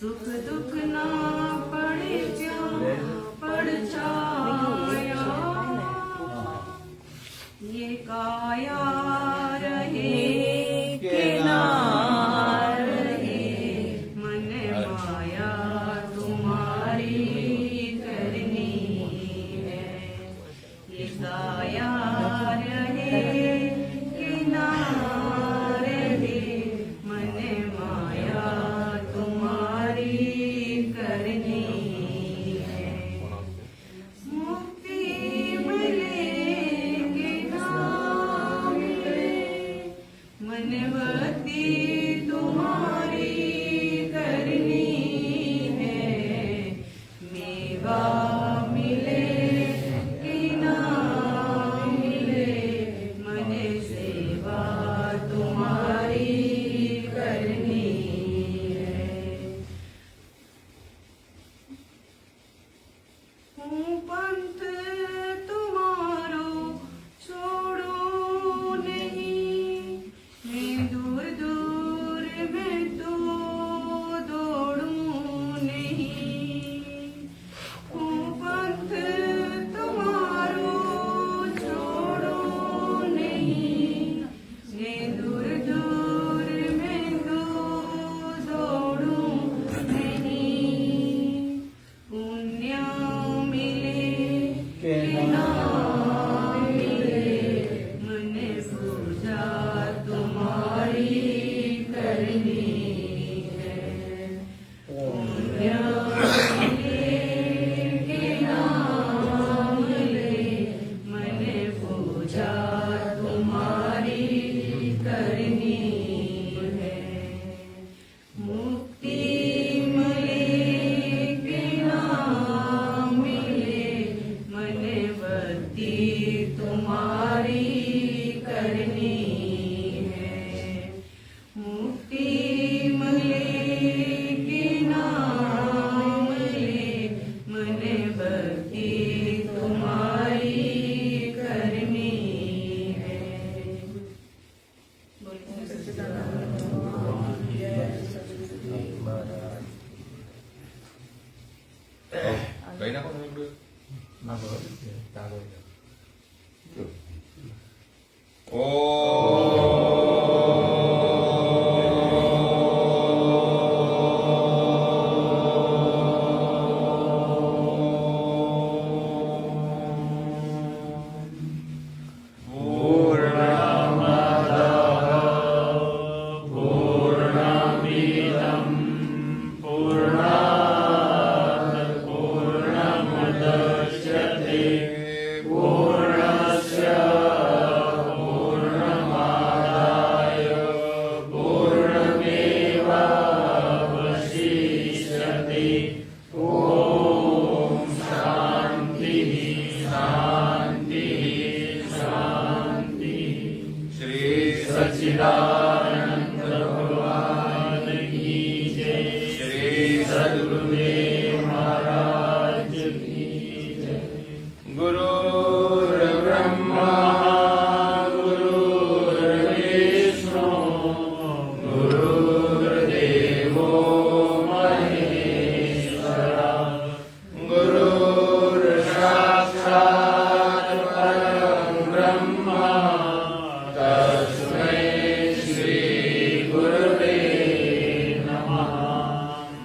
सुख दुख ना पड़े क्या पड़ छाया, ये काया रहे के ना रहे, मन माया तुम्हारी करनी है। ये काया रहे के ना रहे, मन माया तुम्हारी करनी है। मुक्ति मिले के ना मिले, मनवती तुम्हारी करनी है। मेवा मिले कि ना मिले, मन सेवा तुम्हारी करनी है। हूँ पंथ तुम्हारो छोड़ो नहीं, मैं दूर दूर में तो दौड़ूं नहीं। हूँ पंथ तुम्हारो छोड़ो नहीं, मैं दूर दूर में तो दौड़ूं नहीं। पुण्य मिले के ना मिले, मन पूजा तुम्हारी करनी है। पुण्य मिले के ना मिले, मन पूजा तुम्हारी करनी है। मुक्ति मिले के ना मिले, मनवती तुम्हारी करनी है। मुक्ति मिले के ना मिले, मनवती तुम्हारी करनी है। बोलिए सच्चिदानंद भगवान की जय। કઈ નાખો ને એકડું. सच्चिदानंद भगवान की जय। श्री सद्गुरुदेव महाराज की जय। गुरुर्ब्रह्मा गुरुर्विष्णु गुरुर्देवो महेश्वरा, गुरुर्साक्षात् परं ब्रह्म, तस्मै श्री गुरवे नमः।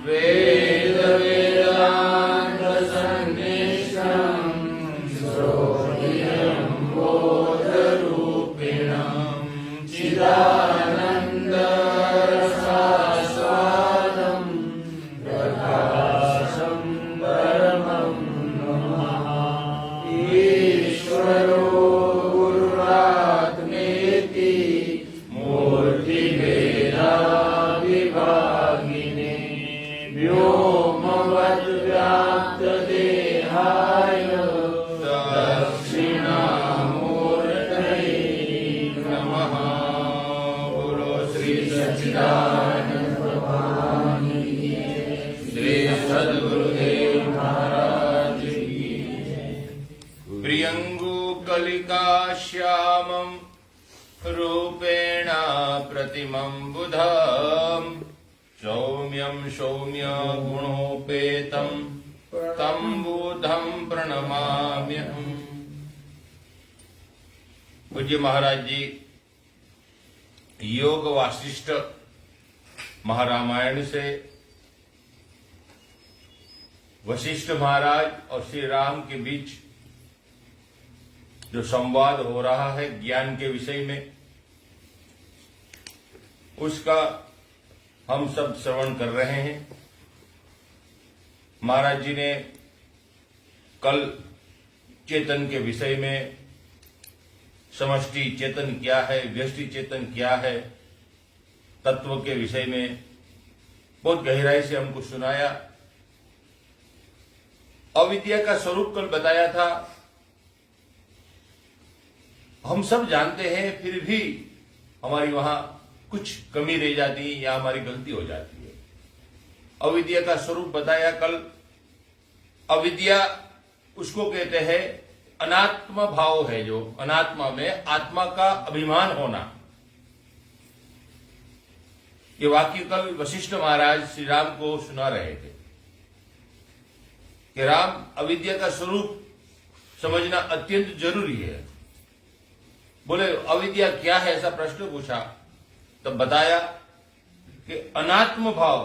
वेद वेदांत सन्निष्ठं श्रोणीयं बोधरूपिणं, चिदानन्द रसास्वादं प्रकाशं परमं नमः। ईश्वरो गुरुरात्मेति मूर्तिभेदाविभागिने, व्योमवद्व्याप्तदेहाय दक्षिणामूर्तये नमः। बोलो श्री सच्चिदानंद भगवान की जय। श्री सद्गुरुदेव महाराज की जय। प्रियंगु कलिका श्यामं रूपेण प्रतिमं बुधं सौम्यं सौम्य गुणोपेतं तं बुधं प्रणमाम्यहम्। पूज्य महाराज जी योग वासिष्ठ महारामायण से वशिष्ठ महाराज और श्री राम के बीच जो संवाद हो रहा है ज्ञान के विषय में, उसका हम सब श्रवण कर रहे हैं। महाराज जी ने कल चेतन के विषय में, समष्टि चेतन क्या है, व्यष्टि चेतन क्या है, तत्व के विषय में बहुत गहराई से हमको सुनाया। अविद्या का स्वरूप कल बताया था। हम सब जानते हैं, फिर भी हमारी वहां कुछ कमी रह जाती है या हमारी गलती हो जाती है। अविद्या का स्वरूप बताया कल। अविद्या उसको कहते हैं अनात्म भाव है, जो अनात्मा में आत्मा का अभिमान होना। ये वाक्य कल वशिष्ठ महाराज श्री राम को सुना रहे थे कि राम, अविद्या का स्वरूप समझना अत्यंत जरूरी है। बोले अविद्या क्या है, ऐसा प्रश्न पूछा, तब बताया कि अनात्म भाव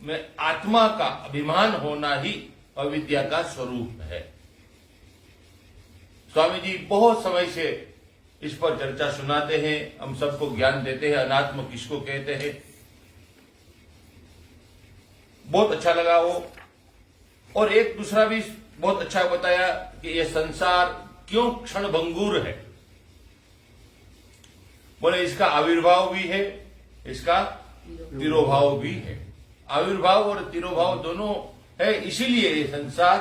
में आत्मा का अभिमान होना ही अविद्या का स्वरूप है। स्वामी जी बहुत समय से इस पर चर्चा सुनाते हैं, हम सबको ज्ञान देते हैं, अनात्म किसको कहते हैं। बहुत अच्छा लगा वो। और एक दूसरा भी बहुत अच्छा बताया कि ये संसार क्यों क्षणभंगुर है। बोले इसका आविर्भाव भी है, इसका तिरोभाव भी है। आविर्भाव और तिरोभाव दोनों है, इसीलिए ये संसार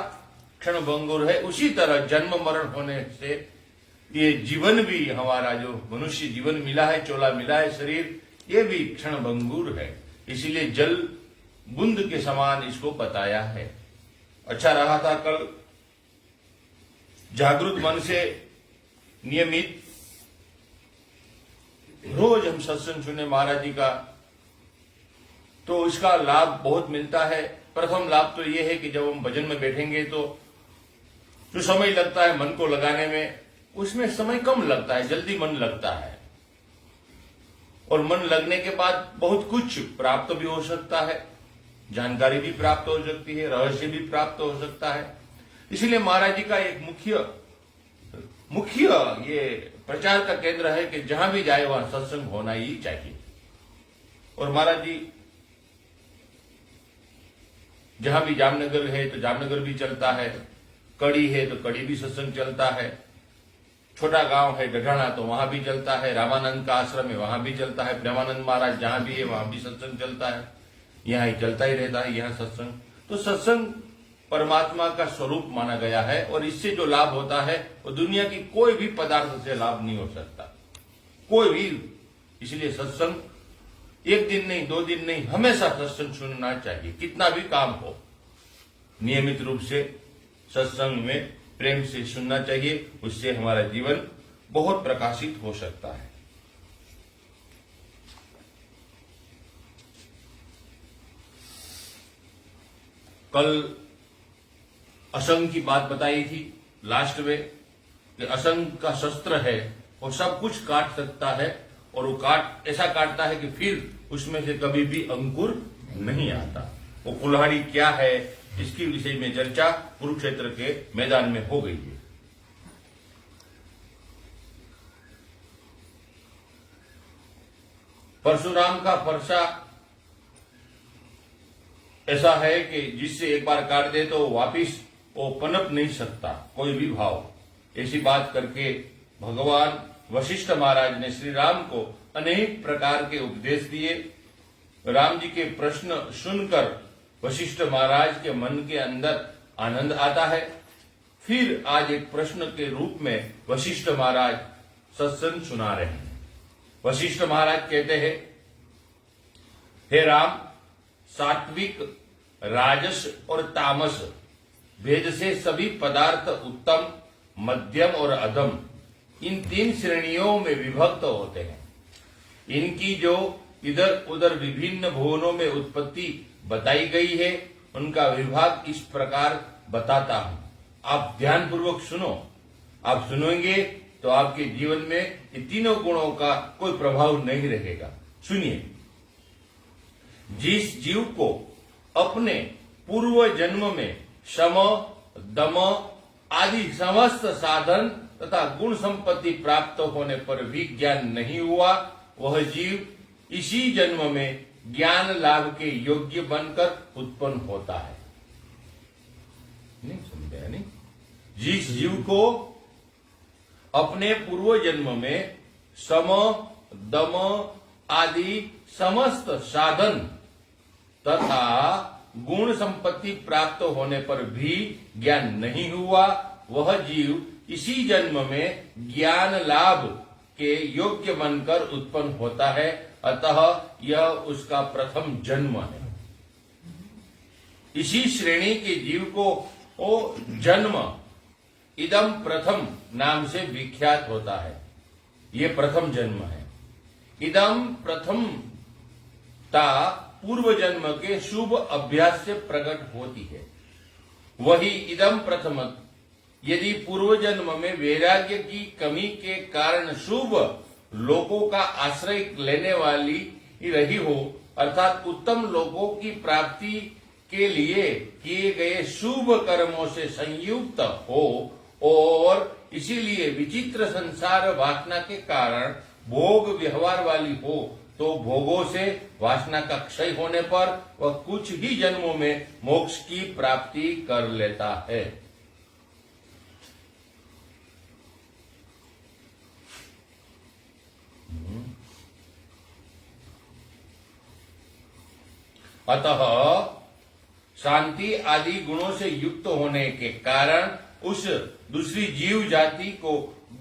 क्षणभंगुर है। उसी तरह जन्म मरण होने से ये जीवन भी, हमारा जो मनुष्य जीवन मिला है, चोला मिला है शरीर, ये भी क्षणभंगुर है। इसीलिए जल बूंद के समान इसको बताया है। अच्छा रहा था कल। जागृत मन से नियमित रोज हम सत्संग सुने महाराज जी का, तो इसका लाभ बहुत मिलता है। प्रथम लाभ तो यह है कि जब हम भजन में बैठेंगे तो जो समय लगता है मन को लगाने में, उसमें समय कम लगता है, जल्दी मन लगता है। और मन लगने के बाद बहुत कुछ प्राप्त भी हो सकता है, जानकारी भी प्राप्त हो सकती है, रहस्य भी प्राप्त हो सकता है। इसलिए महाराज जी का एक मुख्य ये प्रचार का केंद्र है कि जहां भी जाए वहां सत्संग होना ही चाहिए। और महाराज जी जहां भी जामनगर है तो जामनगर भी चलता है, कड़ी है तो कड़ी भी सत्संग चलता है, छोटा गांव है डढाना तो वहां भी चलता है, रामानंद का आश्रम है वहां भी चलता है, प्रेमानंद महाराज जहां भी है वहां भी सत्संग चलता है, यहां ही चलता ही रहता है यहां सत्संग। तो सत्संग परमात्मा का स्वरूप माना गया है, और इससे जो लाभ होता है वो दुनिया की कोई भी पदार्थ से लाभ नहीं हो सकता, कोई भी। इसलिए सत्संग एक दिन नहीं, 2 दिन नहीं, हमेशा सत्संग सुनना चाहिए, कितना भी काम हो। नियमित रूप से सत्संग में प्रेम से सुनना चाहिए, उससे हमारा जीवन बहुत प्रकाशित हो सकता है। कल असंग की बात बताई थी लास्ट में कि असंग का शस्त्र है, वो सब कुछ काट सकता है, और वो ऐसा काटता है कि फिर उसमें से कभी भी अंकुर नहीं आता। वो कुल्हाड़ी क्या है, इसके विषय में चर्चा कुरुक्षेत्र के मैदान में हो गई है। परशुराम का फरसा ऐसा है कि जिससे एक बार काट दे तो वापिस वो पनप नहीं सकता कोई भी भाव। ऐसी बात करके भगवान वशिष्ठ महाराज ने श्री राम को अनेक प्रकार के उपदेश दिए। राम जी के प्रश्न सुनकर वशिष्ठ महाराज के मन के अंदर आनंद आता है। फिर आज एक प्रश्न के रूप में वशिष्ठ महाराज सत्संग सुना रहे हैं। वशिष्ठ महाराज कहते हैं, हे राम, सात्विक, राजस और तामस भेद से सभी पदार्थ उत्तम, मध्यम और अधम, इन 3 श्रेणियों में विभक्त होते हैं। इनकी जो इधर उधर विभिन्न भुवनों में उत्पत्ति बताई गई है, उनका विभाग इस प्रकार बताता हूं। आप ध्यान पूर्वक सुनो। आप सुनेंगे तो आपके जीवन में ये तीनों गुणों का कोई प्रभाव नहीं रहेगा। सुनिए। जिस जीव को अपने पूर्व जन्म में शम, दम आदि समस्त साधन तथा गुण संपत्ति प्राप्त होने पर भी ज्ञान नहीं हुआ, वह जीव इसी जन्म में ज्ञान लाभ के योग्य बनकर उत्पन्न होता है। नहीं समझा? नहीं। जिस जीव को अपने पूर्व जन्म में सम, दम आदि समस्त साधन तथा गुण संपत्ति प्राप्त होने पर भी ज्ञान नहीं हुआ, वह जीव इसी जन्म में ज्ञान लाभ के योग्य बनकर उत्पन्न होता है। अतः यह उसका प्रथम जन्म है। इसी श्रेणी के जीव को जन्म इदम प्रथम नाम से विख्यात होता है। ये प्रथम जन्म है। इदम प्रथम ता पूर्व जन्म के शुभ अभ्यास से प्रकट होती है। वही इदम प्रथम यदि पूर्व जन्म में वैराग्य की कमी के कारण शुभ लोकों का आश्रय लेने वाली रही हो, अर्थात उत्तम लोकों की प्राप्ति के लिए किए गए शुभ कर्मों से संयुक्त हो और इसीलिए विचित्र संसार वासना के कारण भोग व्यवहार वाली हो, तो भोगों से वासना का क्षय होने पर वह कुछ ही जन्मों में मोक्ष की प्राप्ति कर लेता है। अतः शांति आदि गुणों से युक्त होने के कारण उस दूसरी जीव जाति को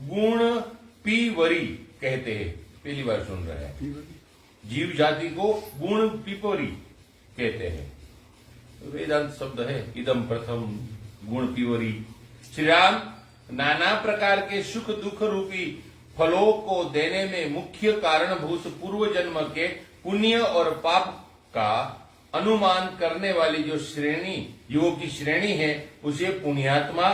गुण पीवरी कहते हैं। पहली बार सुन रहे हैं। जीव जाति को गुण पीपरी कहते हैं। वेदांत शब्द है इदम प्रथम गुण पीवरी। श्री राम नाना प्रकार के सुख दुख रूपी फलों को देने में मुख्य कारणभूत पूर्व जन्म के पुण्य और पाप का अनुमान करने वाली जो श्रेणी जीवों की श्रेणी है, उसे पुण्यात्मा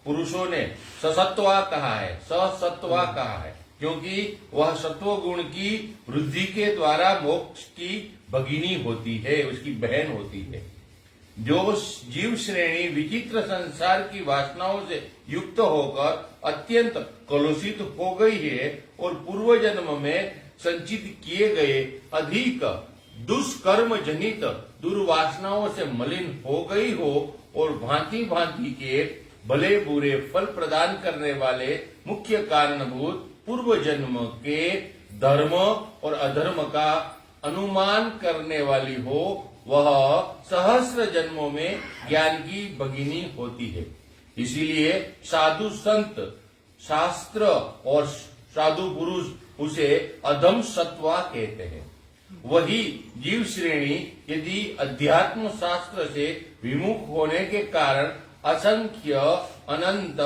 पुरुषों ने ससत्वा कहा है, ससत्वा कहा है, क्योंकि वह सत्व गुण की वृद्धि के द्वारा मोक्ष की भगिनी होती है, उसकी बहन होती है। जो जीव श्रेणी विचित्र संसार की वासनाओं से युक्त होकर अत्यंत कलुषित हो गई है और पूर्व जन्म में संचित किए गए अधिक दुष्कर्म जनित दुर्वासनाओं से मलिन हो गई हो और भांति भांति के भले बुरे फल प्रदान करने वाले मुख्य कारणभूत पूर्व जन्म के धर्म और अधर्म का अनुमान करने वाली हो, वह सहस्र जन्मों में ज्ञान की भगिनी होती है। इसीलिए साधु संत शास्त्र और साधु पुरुष उसे अधम सत्वा कहते हैं। वही जीव श्रेणी यदि अध्यात्म शास्त्र से विमुख होने के कारण असंख्य अनंत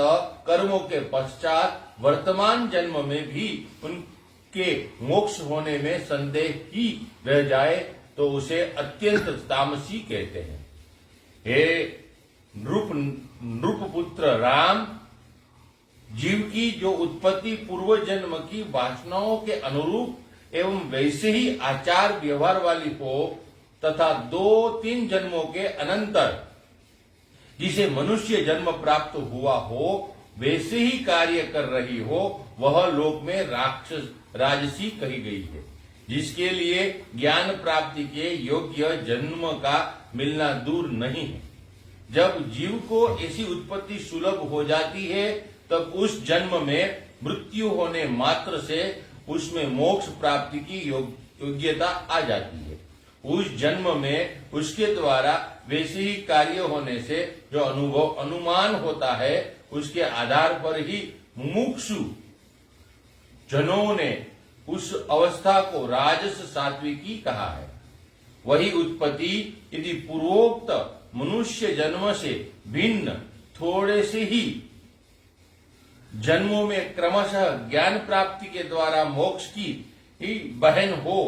कर्मों के पश्चात वर्तमान जन्म में भी उनके मोक्ष होने में संदेह ही रह जाए तो उसे अत्यंत तामसी कहते हैं। हे नृपपुत्र राम, जीव की जो उत्पत्ति पूर्व जन्म की वासनाओं के अनुरूप एवं वैसे ही आचार व्यवहार वाली हो तथा 2-3 जन्मों के अनंतर जिसे मनुष्य जन्म प्राप्त हुआ हो वैसे ही कार्य कर रही हो, वह लोक में राक्षस राजसी कही गई है, जिसके लिए ज्ञान प्राप्ति के योग्य जन्म का मिलना दूर नहीं है। जब जीव को ऐसी उत्पत्ति सुलभ हो जाती है, तब उस जन्म में मृत्यु होने मात्र से उसमें मोक्ष प्राप्ति की योग्यता आ जाती है। उस जन्म में उसके द्वारा वैसे ही कार्य होने से जो अनुमान होता है, उसके आधार पर ही मुमुक्षु जनों ने उस अवस्था को राजस सात्विकी कहा है। वही उत्पत्ति यदि पूर्वोक्त मनुष्य जन्म से भिन्न थोड़े से ही जन्मों में क्रमशः ज्ञान प्राप्ति के द्वारा मोक्ष की ही बहन हो,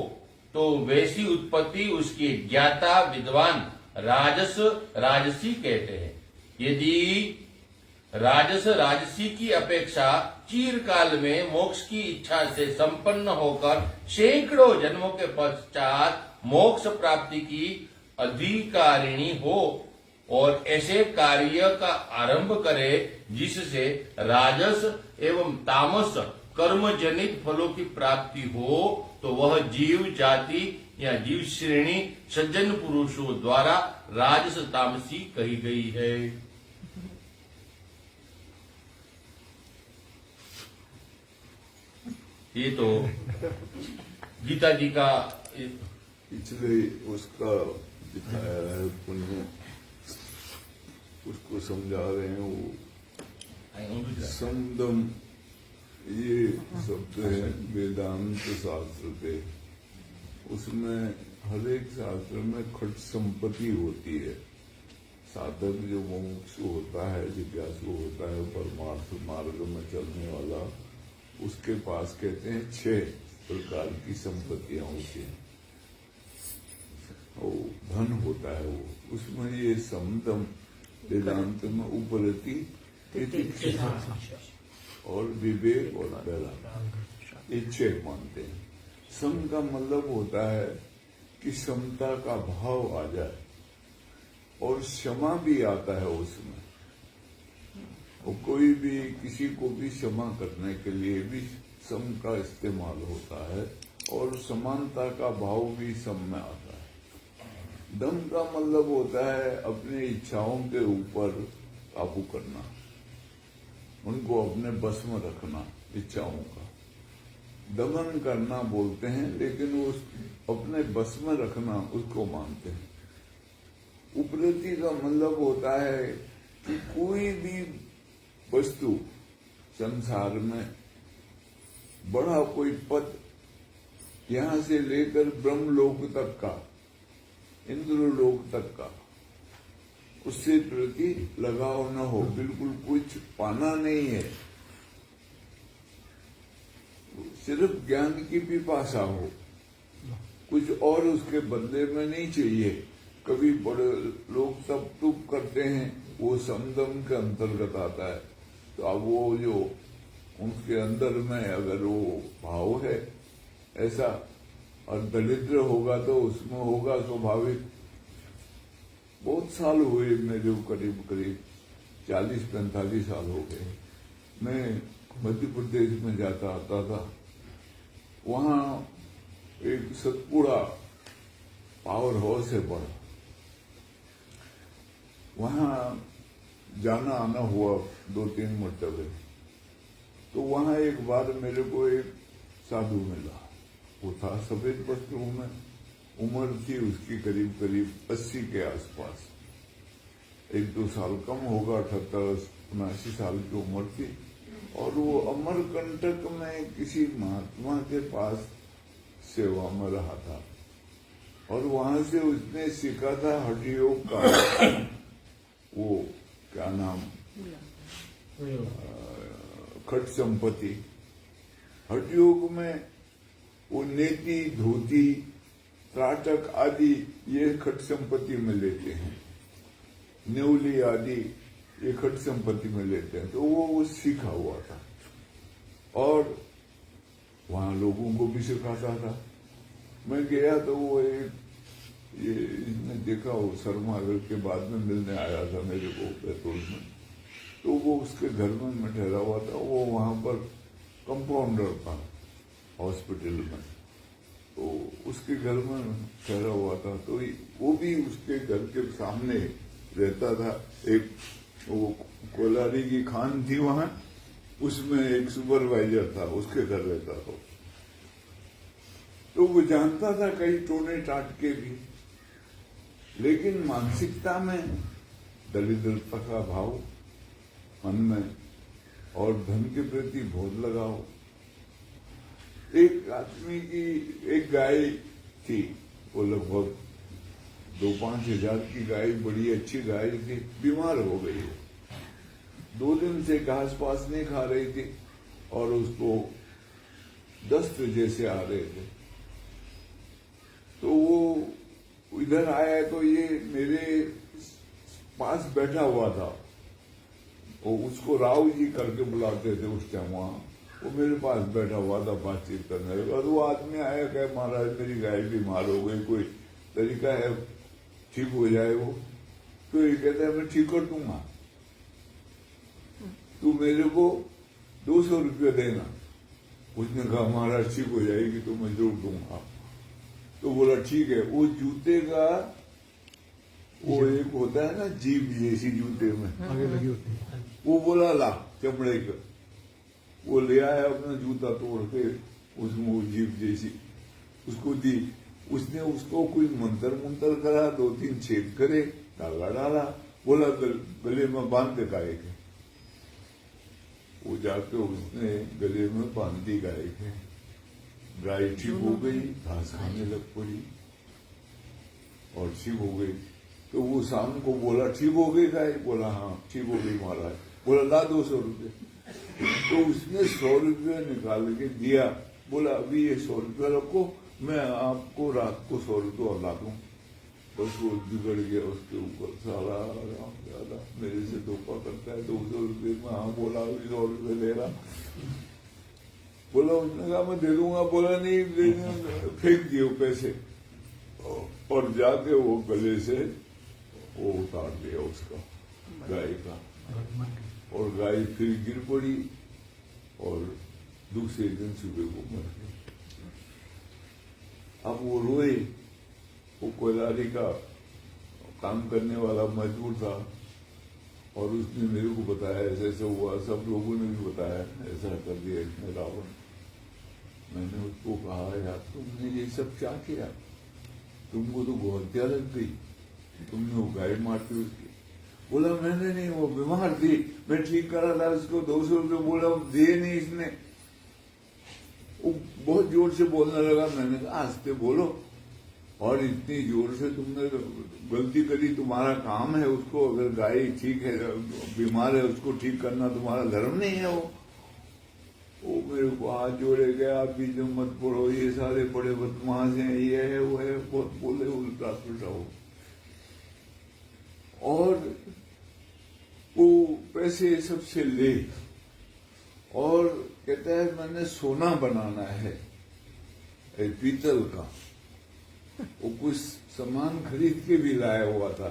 तो वैसी उत्पत्ति उसके ज्ञाता विद्वान राजस राजसी कहते हैं। यदि राजस राजसी की अपेक्षा चिरकाल में मोक्ष की इच्छा से संपन्न होकर सैकड़ों जन्मों के पश्चात मोक्ष प्राप्ति की अधिकारिणी हो और ऐसे कार्य का आरंभ करे जिससे राजस एवं तामस कर्म जनित फलों की प्राप्ति हो, तो वह जीव जाति या जीव श्रेणी सज्जन पुरुषों द्वारा राजस तामसी कही गई है। ये तो गीता जी का पिछले उसका दिखाया है पुण्य, उसको समझा रहे हैं। वो समदम ये शब्द है वेदांत शास्त्र के, उसमें हर एक शास्त्र में खट संपत्ति होती है। साधक जो मुमुक्षु होता है, जिज्ञासु होता है, परमार्थ मार्ग में चलने वाला, उसके पास कहते हैं 6 प्रकार की संपत्तियां होती हैं। वो धन होता है, वो उसमें ये समदम वेदांत में उपरति तितिक्षा और विवेक और वैराग्य, ये 6 मानते हैं। सम का मतलब होता है कि समता का भाव आ जाए और क्षमा भी आता है उसमें। और कोई भी किसी को भी क्षमा करने के लिए भी सम का इस्तेमाल होता है और समानता का भाव भी सम में आता है। दम का मतलब होता है अपनी इच्छाओं के ऊपर काबू करना, उनको अपने बस में रखना, इच्छाओं का दमन करना बोलते हैं, लेकिन उस अपने बस में रखना उसको मानते हैं। उपरति का मतलब होता है कि कोई भी वस्तु संसार में बड़ा कोई पद, यहां से लेकर ब्रह्मलोक तक का, इंद्रलोक तक का, उससे प्रति लगाव न हो, बिल्कुल कुछ पाना नहीं है, सिर्फ ज्ञान की पिपासा हो, कुछ और उसके बदले में नहीं चाहिए। कभी बड़े लोग तब तुप करते हैं, वो समदम के अंतर्गत आता है। तो अब वो जो उनके अंदर में अगर वो भाव है ऐसा, और दरिद्र होगा तो उसमें होगा स्वाभाविक। बहुत साल हुए मेरे, करीब 40-45 साल हो गए। मैं मध्य प्रदेश में जाता आता था, वहां एक सतपुड़ा पावर हाउस है बड़ा, वहां जाना आना हुआ 2-3 मरतबे। तो वहां एक बार मेरे को एक साधु मिला, वो था सफेद वस्त्रों में, उम्र थी उसकी करीब 80 के आसपास, 1-2 साल कम होगा, 78-79 साल की उम्र थी। और वो अमरकंटक में किसी महात्मा के पास सेवा में रहा था, और वहां से उसने सीखा था हठयोग का, वो क्या नाम, खट संपत्ति। हठयोग में वो नेति, धोती, त्राटक आदि ये खट संपत्ति में लेते हैं, नेवली आदि ये खट संपत्ति में लेते हैं। तो वो सीखा हुआ था और वहां लोगों को भी सिखाता था। मैं गया तो वो एक ये इसने देखा, वो शर्मा के बाद में मिलने आया था मेरे को बैतूल में। तो वो उसके घर में मैं ठहरा हुआ था, वो वहां पर कंपाउंडर था हॉस्पिटल में, तो उसके घर में ठहरा हुआ था। तो वो भी उसके घर के सामने रहता था। एक वो कोलारी की खान थी वहां, उसमें एक सुपरवाइजर था, उसके घर रहता था। तो वो जानता था कई टोने टाटके भी, लेकिन मानसिकता में दरिद्रता का भाव मन में और धन के प्रति बहुत लगाव। एक आदमी की एक गाय थी, वो लगभग 2-5 हजार की गाय, बड़ी अच्छी गाय थी, बीमार हो गई है। 2 दिन से घास पास नहीं खा रही थी और उसको दस्त जैसे आ रहे थे। वो इधर आया तो ये मेरे पास बैठा हुआ था, वो उसको राव जी करके बुलाते थे उस टाइम। वहां वो मेरे पास बैठा हुआ था बातचीत करने के बाद। वो आदमी आया, कहे महाराज मेरी गाय बीमार हो गई, कोई तरीका है ठीक हो जाए वो? तो ये कहता है मैं ठीक कर दूंगा, तू मेरे को 200 रुपया देना। उसने कहा महाराज ठीक हो जाएगी तो मैं जरूर दूंगा। तो बोला ठीक है। वो जूते का वो एक होता है ना जीभ जैसी जूते में आगे लगी होती है। वो बोला ला चमड़े का। वो ले आया अपना जूता तोड़ के, उसमें वो जीभ जैसी उसको दी। उसने उसको कोई मंत्र करा, 2-3 छेद करे, धागा डाला, बोला गले में बांध दे गाय के। वो जाके उसने गले में बांध दी गाय के। गाय ठीक हो गई, घास खाने लग पड़ी और ठीक हो गई। तो वो शाम को बोला ठीक हो गई गाय? बोला हाँ ठीक हो गई महाराज। बोला ला 200 रुपये। तो उसने 100 रुपये निकाल के दिया। बोला अभी ये 100 रुपये रखो, मैं आपको रात को 100 रुपये और ला दूं। बस वो बिगड़ गया उसके ऊपर सारा ज्यादा मेरे से धोखा करता है। 200 रुपये में हाँ बोला अभी 100 रुपये ले रहा। बोला उसने कहा मैं दे दूंगा। बोला नहीं फेंक दिए पैसे और जाके वो गले से वो उतार दिया उसका गाय का। और गाय फिर गिर पड़ी और दूसरे दिन सुबह को मर गई। अब वो रोए। वो कोयलारी का काम करने वाला मजदूर था और उसने मेरे को बताया ऐसा ऐसा हुआ। सब लोगों ने भी बताया ऐसा कर दिया इसने रावण। मैंने उसको कहा यार तुमने ये सब क्या किया? तुमको तो गौहत्या लग गई, तुमने वो गाय मारती उसकी। बोला मैंने नहीं, वो बीमार थी, मैं ठीक करा था उसको। 200 रुपये बोला दिए नहीं इसने। वो बहुत जोर से बोलने लगा। मैंने कहा आस्ते बोलो, और इतनी जोर से तुमने गलती करी, तुम्हारा काम है उसको, अगर गाय ठीक है बीमार है उसको ठीक करना तुम्हारा धर्म नहीं है। वो मेरे को हाथ जोड़े गया, आप भी जो मत पढ़ो, ये सारे बड़े बदमाश हैं, ये है वो है, बहुत बोले उल्टा पुल्टा हो। और वो पैसे सबसे ले और कहता है मैंने सोना बनाना है पीतल का। वो कुछ सामान खरीद के भी लाया हुआ था।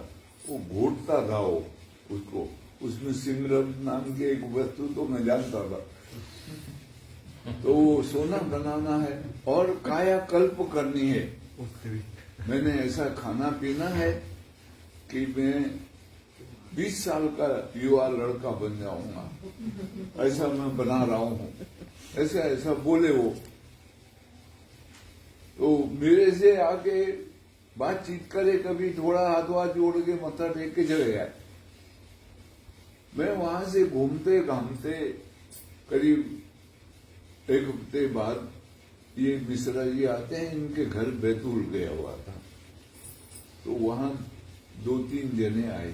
वो घोटता था वो उसको, उसमें सिमरन नाम की एक वस्तु तो मैं जानता था। तो वो सोना बनाना है और कायाकल्प करनी है। मैंने ऐसा खाना पीना है कि मैं 20 साल का युवा लड़का बन जाऊंगा, ऐसा मैं बना रहा हूं। ऐसा ऐसा बोले वो। तो मेरे से आके बातचीत करे, कभी थोड़ा हाथ वाथ जोड़ के मत्था टेक के चले जाए। मैं वहां से घूमते घामते करीब 1 हफ्ते बाद ये मिश्रा जी आते हैं, इनके घर बैतूल गया हुआ था। तो वहां 2-3 जने आए।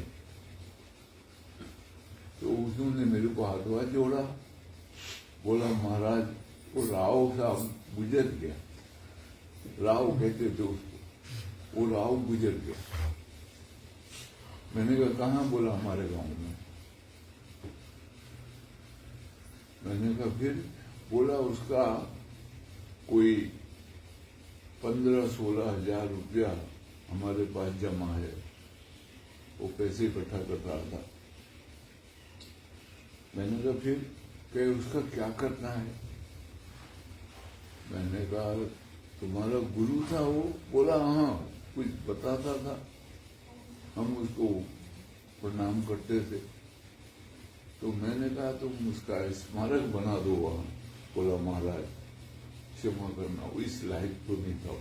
तो उन्होंने मेरे को हाथ वाथ जोड़ा, बोला महाराज वो राव साहब गुजर गया। राव कहते थे उसको। वो राव गुजर गया। मैंने कहा कहाँ? बोला हमारे गांव में। मैंने कहा फिर? बोला उसका कोई 15-16 हजार रुपया हमारे पास जमा है, वो पैसे इकट्ठा कर रहा था। मैंने कहा फिर? कहे उसका क्या करना है? मैंने कहा तुम्हारा गुरु था वो? बोला हाँ कुछ बताता था, हम उसको प्रणाम करते थे। तो मैंने कहा तुम उसका स्मारक बना दो वहां। बोला महाराज क्षमा करना, वो इस लायक तो नहीं था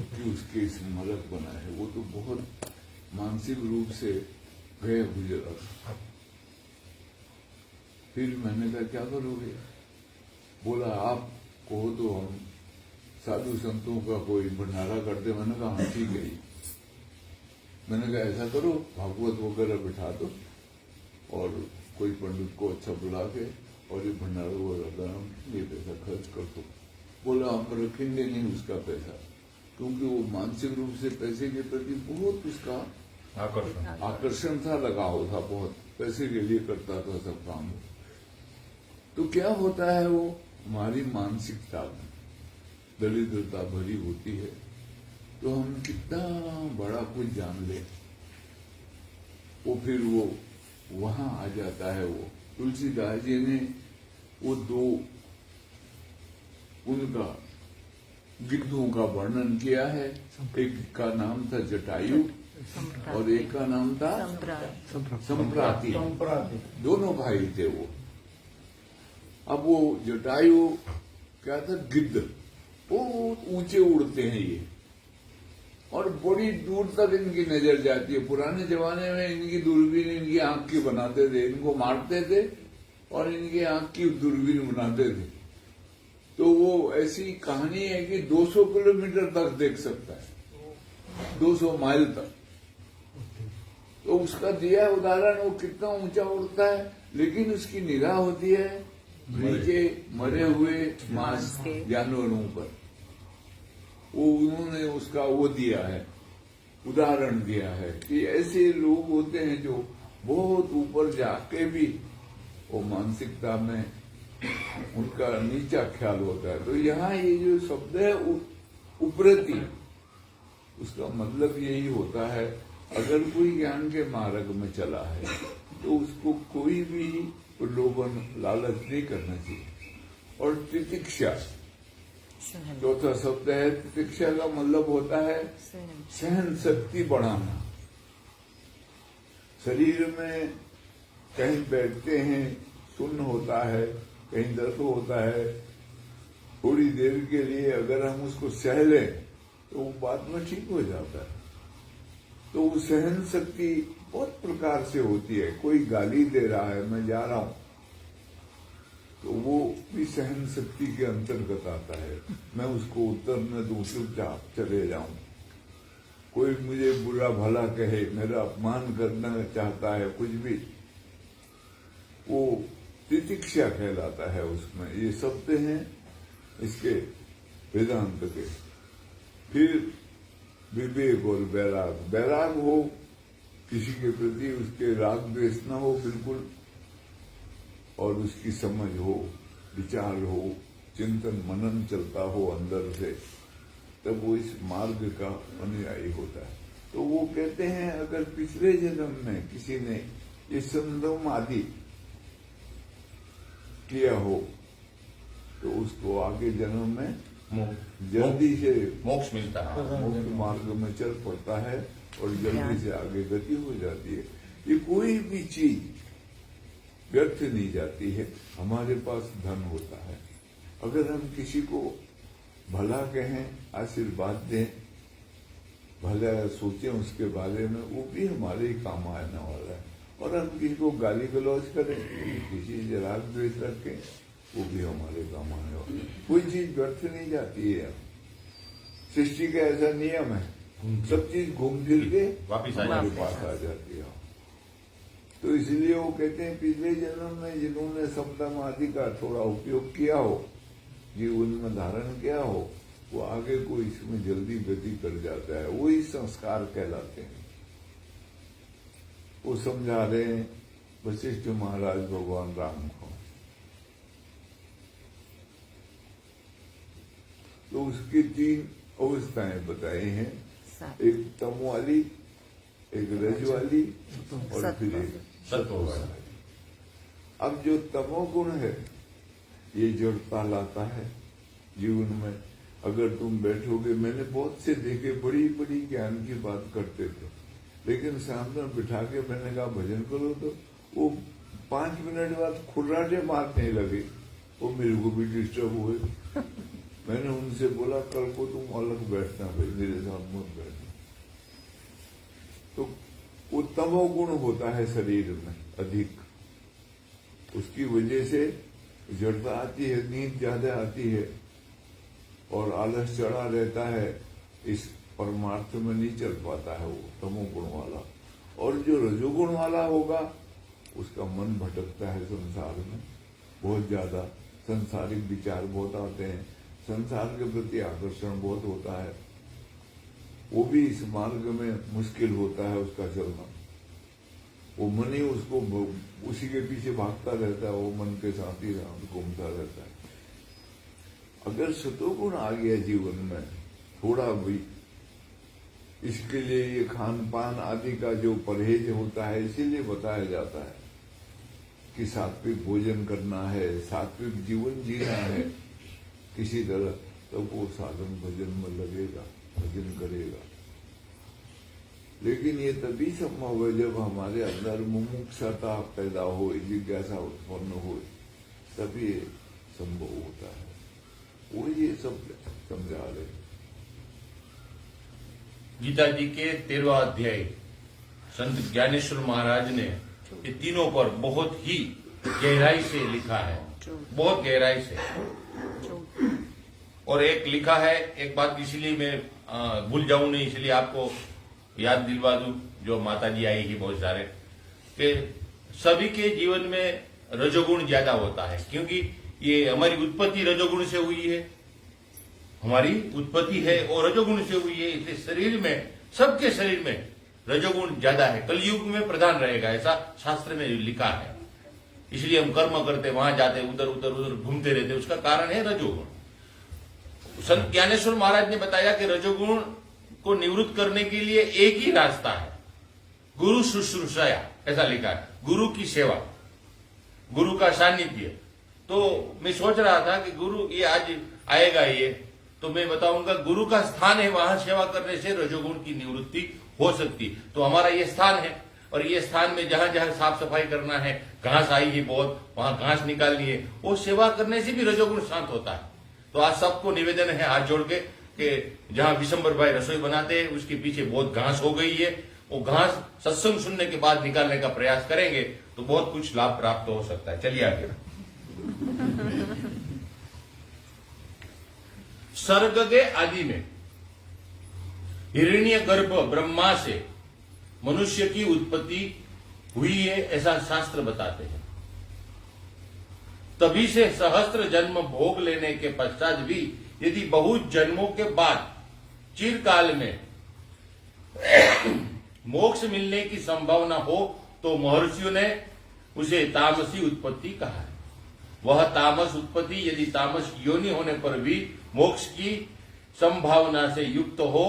कि उसके स्मारक बना है। वो तो बहुत मानसिक रूप से गए गुजरा था। फिर मैंने कहा क्या करोगे? बोला आप कहो तो हम साधु संतों का कोई भंडारा करते। मैंने कहा हाँ ठीक है। मैंने कहा ऐसा करो भागवत वगैरह बिठा दो और कोई पंडित को अच्छा बुला के और ये भंडारा वगैरह ये पैसा खर्च कर दो। बोला हम रखेंगे नहीं उसका पैसा, क्योंकि वो मानसिक रूप से पैसे के प्रति बहुत उसका आकर्षण था, लगाव था, बहुत पैसे के लिए करता था सब काम। तो क्या होता है, वो हमारी मानसिकता में दरिद्रता भरी होती है, तो हम कितना बड़ा कुछ जान ले, वो फिर वो वहां आ जाता है। वो तुलसीदास जी ने वो दो उनका गिद्धों का वर्णन किया है। एक का नाम था जटायु और एक का नाम था संप्राति। दोनों भाई थे वो। अब वो जटायु क्या था, गिद्ध, बहुत ऊंचे उड़ते हैं ये और बड़ी दूर तक इनकी नजर जाती है। पुराने जमाने में इनकी दूरबीन इनकी आंख की बनाते थे, इनको मारते थे और इनकी आंख की दूरबीन बनाते थे। तो वो ऐसी कहानी है कि 200 किलोमीटर तक देख सकता है, 200 माइल तक। तो उसका दिया उदाहरण, वो कितना ऊंचा उड़ता है, लेकिन उसकी निगाह होती है नीचे मरे हुए मांस जानवरों पर। वो उन्होंने उसका वो दिया है, उदाहरण दिया है कि ऐसे लोग होते हैं जो बहुत ऊपर जाके भी वो मानसिकता में उनका नीचा ख्याल होता है। तो यहाँ ये जो शब्द है उपरति, उसका मतलब यही होता है, अगर कोई ज्ञान के मार्ग में चला है तो उसको कोई भी प्रलोभन लालच नहीं करना चाहिए। और तितिक्षा चौथा शब्द है। तितिक्षा का मतलब होता है सहन शक्ति बढ़ाना। शरीर में कहीं बैठते हैं, सुन्न होता है, कहीं दर्द होता है, थोड़ी देर के लिए अगर हम उसको सह लें तो वो बाद में ठीक हो जाता है। तो वो सहन शक्ति बहुत प्रकार से होती है। कोई गाली दे रहा है, मैं जा रहा हूं, तो वो भी सहन शक्ति के अंतर्गत आता है। मैं उसको उत्तर न दूं, चुपचाप चले जाऊं। कोई मुझे बुरा भला कहे, मेरा अपमान करना चाहता है, कुछ भी, वो तितिक्षा कहलाता है उसमें। ये शब्द हैं इसके वेदांत के। फिर विवेक और वैराग। वैराग हो, किसी के प्रति उसके राग द्वेष न हो बिल्कुल, और उसकी समझ हो, विचार हो, चिंतन मनन चलता हो अंदर से, तब वो इस मार्ग का अनुयायी होता है। तो वो कहते हैं अगर पिछले जन्म में किसी ने ये संयम आदि किया हो तो उसको आगे जन्म में जल्दी से मोक्ष मिलता है, मोक्ष मार्ग में चल पड़ता है और जल्दी से आगे गति हो जाती है। ये कोई भी चीज व्यर्थ नहीं जाती है। हमारे पास धन होता है, अगर हम किसी को भला कहें, आशीर्वाद दें, भला सोचें उसके बारे में, वो भी हमारे ही काम आने वाला है। और हम किसी को गाली गलौज करें, किसी से राग द्वेष रखें, वो भी हमारे काम आने वाला है। कोई चीज व्यर्थ नहीं जाती है। सृष्टि का ऐसा नियम है, सब चीज घूम फिर के वापिस हमारे पास आ जाती है। तो इसलिए वो कहते हैं पिछले जन्म में जिन्होंने समदम आदि का थोड़ा उपयोग किया हो, जीवन में धारण किया हो, वो आगे को इसमें जल्दी गति कर जाता है। वही संस्कार कहलाते हैं। वो समझा रहे हैं वशिष्ठ महाराज भगवान राम को। तो उसकी 3 अवस्थाएं बताई हैं, एक तम वाली, एक रज वाली और फिर एक सत्व वाली। अब जो तमोगुण है ये जड़ता लाता है जीवन में। अगर तुम बैठोगे, मैंने बहुत से देखे बड़ी बड़ी ज्ञान की बात करते थे, लेकिन सामने बिठा के मैंने कहा भजन करो, तो वो 5 मिनट बाद खुर्राटे मारने लगे। वो मेरे को भी डिस्टर्ब हुए। मैंने उनसे बोला कल को तुम अलग बैठना भाई, मेरे साथ मत बैठना। तो वो तमोगुण होता है शरीर में अधिक, उसकी वजह से जड़ता आती है, नींद ज्यादा आती है और आलस चढ़ा रहता है। इस परमार्थ में नहीं चल पाता है वो तमोगुण वाला। और जो रजोगुण वाला होगा उसका मन भटकता है संसार में बहुत ज्यादा, संसारिक विचार बहुत आते हैं, संसार के प्रति आकर्षण बहुत होता है। वो भी इस मार्ग में मुश्किल होता है उसका चलना। वो मन ही उसको उसी के पीछे भागता रहता है, वो मन के साथ ही घूमता रहता है। अगर सतोगुण आ गया जीवन में थोड़ा भी, इसके लिए ये खान पान आदि का जो परहेज होता है इसीलिए बताया जाता है कि सात्विक भोजन करना है, सात्विक जीवन जीना है किसी तरह, तब वो साधन भजन में लगेगा, भजन करेगा। लेकिन ये तभी संभव है जब हमारे अंदर मुमुक्षता पैदा हो, जिज्ञासा उत्पन्न हो, तभी ये संभव होता है। वो ये सब समझा रहे। गीता जी के 13वां अध्याय संत ज्ञानेश्वर महाराज ने ये तीनों पर बहुत ही गहराई से लिखा है, बहुत गहराई से। और एक लिखा है, एक बात इसलिए मैं भूल जाऊं नहीं, इसलिए आपको याद दिलवा दूं, जो माता जी आई ही बहुत सारे, कि सभी के जीवन में रजोगुण ज्यादा होता है, क्योंकि ये हमारी उत्पत्ति रजोगुण से हुई है, हमारी उत्पत्ति है और रजोगुण से हुई है। इसलिए शरीर में, सबके शरीर में रजोगुण ज्यादा है, कलयुग में प्रधान रहेगा, ऐसा शास्त्र में लिखा है। इसलिए हम कर्म करते, वहां जाते, उधर उधर उधर घूमते रहते, उसका कारण है रजोगुण। संत ज्ञानेश्वर महाराज ने बताया कि रजोगुण को निवृत्त करने के लिए एक ही रास्ता है, गुरु शुश्रूषया, ऐसा लिखा है, गुरु की सेवा, गुरु का सानिध्य। तो मैं सोच रहा था कि गुरु ये आज आएगा, ये तो मैं बताऊंगा गुरु का स्थान है, वहां सेवा करने से रजोगुण की निवृत्ति हो सकती। तो हमारा ये स्थान है, और ये स्थान में जहां जहां साफ सफाई करना है, घास आई है बहुत, वहां घास निकालनी है, वो सेवा करने से भी रजोगुण शांत होता है। तो आज सबको निवेदन है हाथ जोड़ के कि जहां विशंबर भाई रसोई बनाते हैं उसके पीछे बहुत घास हो गई है, वो घास सत्संग सुनने के बाद निकालने का प्रयास करेंगे तो बहुत कुछ लाभ प्राप्त हो सकता है। चलिए आगे। सर्ग के आदि में हिरण्यगर्भ ब्रह्मा से मनुष्य की उत्पत्ति हुई है, ऐसा शास्त्र बताते हैं। तभी से सहस्त्र जन्म भोग लेने के पश्चात भी यदि बहुत जन्मों के बाद चिरकाल में मोक्ष मिलने की संभावना हो तो महर्षियों ने उसे तामसी उत्पत्ति कहा है। वह तामस उत्पत्ति यदि तामस योनि होने पर भी मोक्ष की संभावना से युक्त हो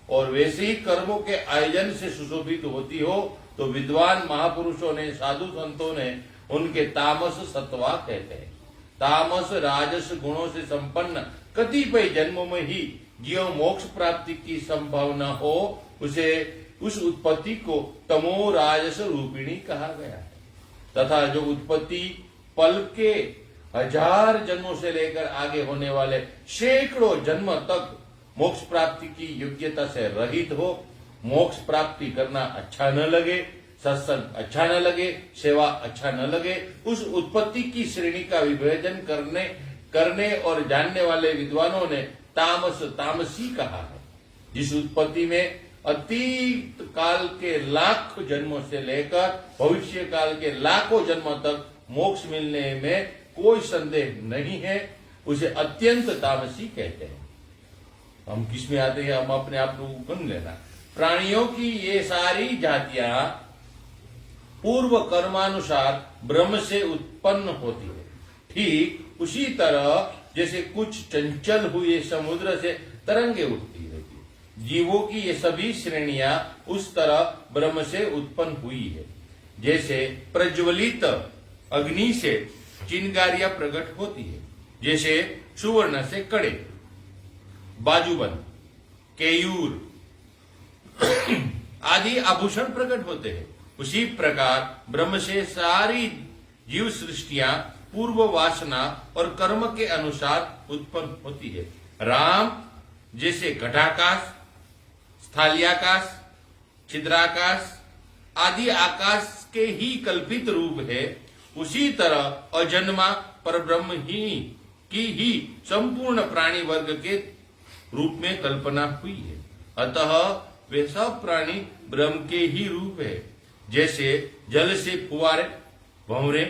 और वैसे ही कर्मों के आयोजन से सुशोभित होती हो तो विद्वान महापुरुषों ने, साधु संतों ने उनके तामस सत्वा कहते हैं। तामस राजस गुणों से संपन्न कतिपय जन्मों में ही जीव मोक्ष प्राप्ति की संभावना हो, उसे उस उत्पत्ति को तमो राजस रूपिणी कहा गया है। तथा जो उत्पत्ति पल के 1000 जन्मों से लेकर आगे होने वाले सैकड़ों जन्म तक मोक्ष प्राप्ति की योग्यता से रहित हो, मोक्ष प्राप्ति करना अच्छा न लगे, सत्संग अच्छा न लगे, सेवा अच्छा न लगे, उस उत्पत्ति की श्रेणी का विभाजन करने और जानने वाले विद्वानों ने तामसी कहा है। जिस उत्पत्ति में अतीत काल के लाख जन्मों से लेकर भविष्य काल के लाखों जन्मों तक मोक्ष मिलने में कोई संदेह नहीं है, उसे अत्यंत तामसी कहते हैं। हम किस में आते हैं, हम अपने आप को सुन लेना। प्राणियों की ये सारी जातियां पूर्व कर्मानुसार ब्रह्म से उत्पन्न होती है। ठीक उसी तरह जैसे कुछ चंचल हुए समुद्र से तरंगे उठती रहती है, जीवों की ये सभी श्रेणियां उस तरह ब्रह्म से उत्पन्न हुई है। जैसे प्रज्वलित अग्नि से चिंगारियां प्रकट होती है, जैसे सुवर्ण से कड़े, बाजूबंद, केयूर आदि आभूषण प्रकट होते हैं, उसी प्रकार ब्रह्म से सारी जीव सृष्टियां पूर्व वासना और कर्म के अनुसार उत्पन्न होती है। राम जैसे घटाकाश, स्थल्याकाश, छिद्राकाश आदि आकाश के ही कल्पित रूप है, उसी तरह अजन्मा परब्रह्म की ही संपूर्ण प्राणी वर्ग के रूप में कल्पना हुई है। अतः वे सब प्राणी ब्रह्म के ही रूप है। जैसे जल से फुवारे, भंवरे,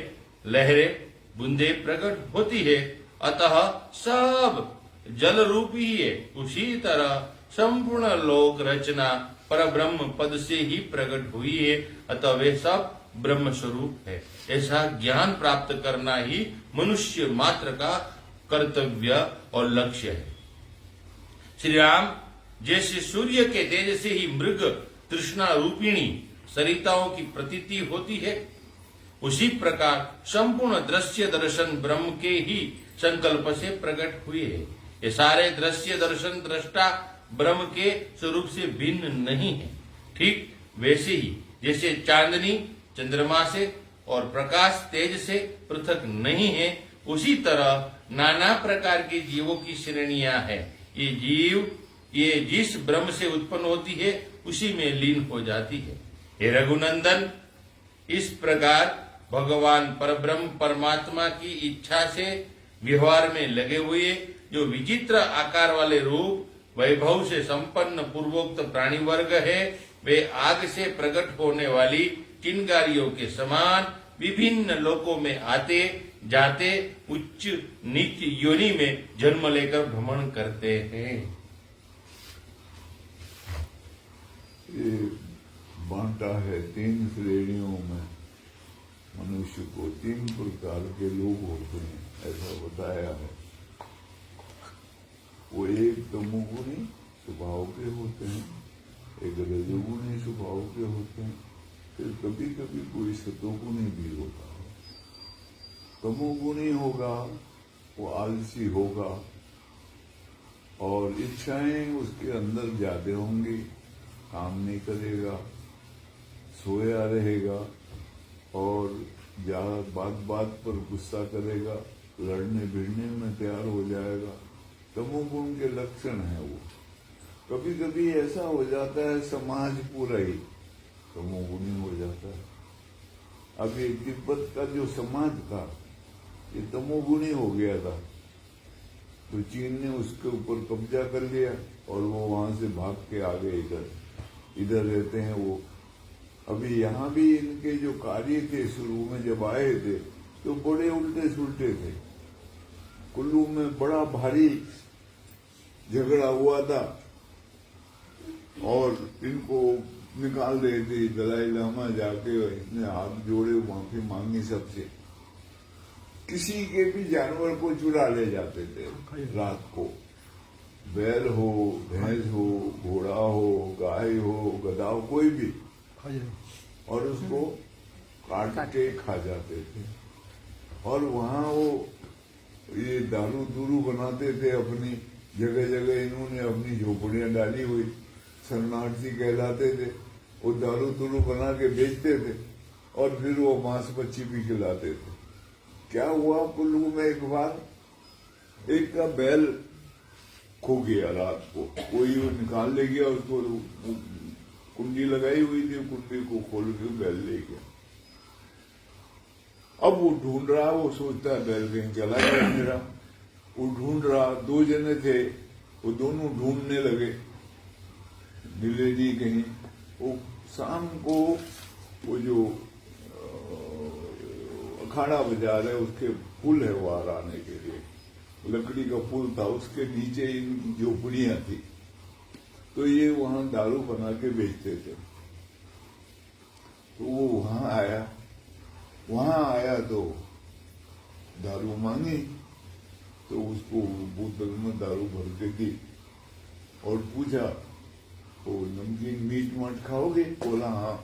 लहरें, बूंदे प्रकट होती है, अतः सब जल रूप ही है, उसी तरह संपूर्ण लोक रचना पर ब्रह्म पद से ही प्रकट हुई है, अतः वे सब ब्रह्म स्वरूप है। ऐसा ज्ञान प्राप्त करना ही मनुष्य मात्र का कर्तव्य और लक्ष्य है। श्री राम जैसे सूर्य के तेज से ही मृग तृष्णा रूपिणी सरिताओं की प्रतीति होती है, उसी प्रकार संपूर्ण दृश्य दर्शन ब्रह्म के ही संकल्प से प्रकट हुए है। ये सारे दृश्य दर्शन दृष्टा ब्रह्म के स्वरूप से भिन्न नहीं है। ठीक वैसे ही जैसे चांदनी चंद्रमा से और प्रकाश तेज से पृथक नहीं है, उसी तरह नाना प्रकार के जीवों की श्रेणियां हैं। ये जीव ये जिस ब्रह्म से उत्पन्न होती है उसी में लीन हो जाती है। हे रघुनंदन, इस प्रकार भगवान परब्रह्म परमात्मा की इच्छा से व्यवहार में लगे हुए जो विचित्र आकार वाले रूप वैभव से संपन्न पूर्वोक्त प्राणी वर्ग है, वे आग से प्रकट होने वाली चिंगारियों के समान विभिन्न लोकों में आते जाते उच्च नीच योनि में जन्म लेकर भ्रमण करते हैं। ये बांटा है 3 श्रेणियों में। मनुष्य को 3 प्रकार के लोग होते हैं, ऐसा बताया है। वो एक तमोगुणी स्वभाव के होते हैं, एक रजोगुणी स्वभाव के होते हैं, फिर कभी कभी कोई सतोगुणी भी होता है। तमोगुणी होगा वो आलसी होगा और इच्छाएं उसके अंदर ज्यादा होंगी, काम नहीं करेगा, सोया रहेगा और बात बात पर गुस्सा करेगा, लड़ने भिड़ने में तैयार हो जाएगा। तमोगुण के लक्षण है वो। कभी कभी ऐसा हो जाता है समाज पूरा ही तमोगुणी हो जाता है। अब ये तिब्बत का जो समाज था ये तमोगुणी हो गया था, तो चीन ने उसके ऊपर कब्जा कर लिया और वो वहां से भाग के आ गए, इधर रहते हैं वो। अभी यहाँ भी इनके जो कार्य थे शुरू में जब आए थे तो बड़े उल्टे सुलटे थे। कुल्लू में बड़ा भारी झगड़ा हुआ था और इनको निकाल रहे थे। दलाई लामा जाके इतने हाथ जोड़े, माफी मांगी सबसे। किसी के भी जानवर को चुरा ले जाते थे रात को, बैल हो, भैंस हो, घोड़ा हो, गाय हो, गधा हो, कोई भी, और उसको काट के खा जाते थे। और वहां वो ये दारू दूरू बनाते थे अपनी जगह जगह। इन्होंने अपनी झोपड़ियां डाली हुई, शरणार्थी कहलाते थे। वो दारू दूरू बना के बेचते थे और फिर वो मांस मच्छी भी खिलाते थे। क्या हुआ कुल्लू में एक बार, एक का बैल खो गया रात को, कोई वो निकाल ले गया उसको। कुंडी लगाई हुई थी, कुंडी को खोल के बैल ले गया। अब वो ढूंढ रहा, वो सोचता है बैल कहीं चला गया मेरा। वो ढूंढ रहा, 2 जने थे, वो दोनों ढूंढने लगे, मिले नहीं कहीं। वो शाम को वो जो अखाड़ा बाजार है उसके पुल है वहां आने के लिए, लकड़ी का पुल था, उसके नीचे इन झोपड़ियां थी। तो ये वहां दारू बना के बेचते थे। तो वो वहां आया तो दारू मांगी, तो उसको बोतल में दारू भर के दी और पूछा, वो नमकीन मीट माट खाओगे? बोला हाँ।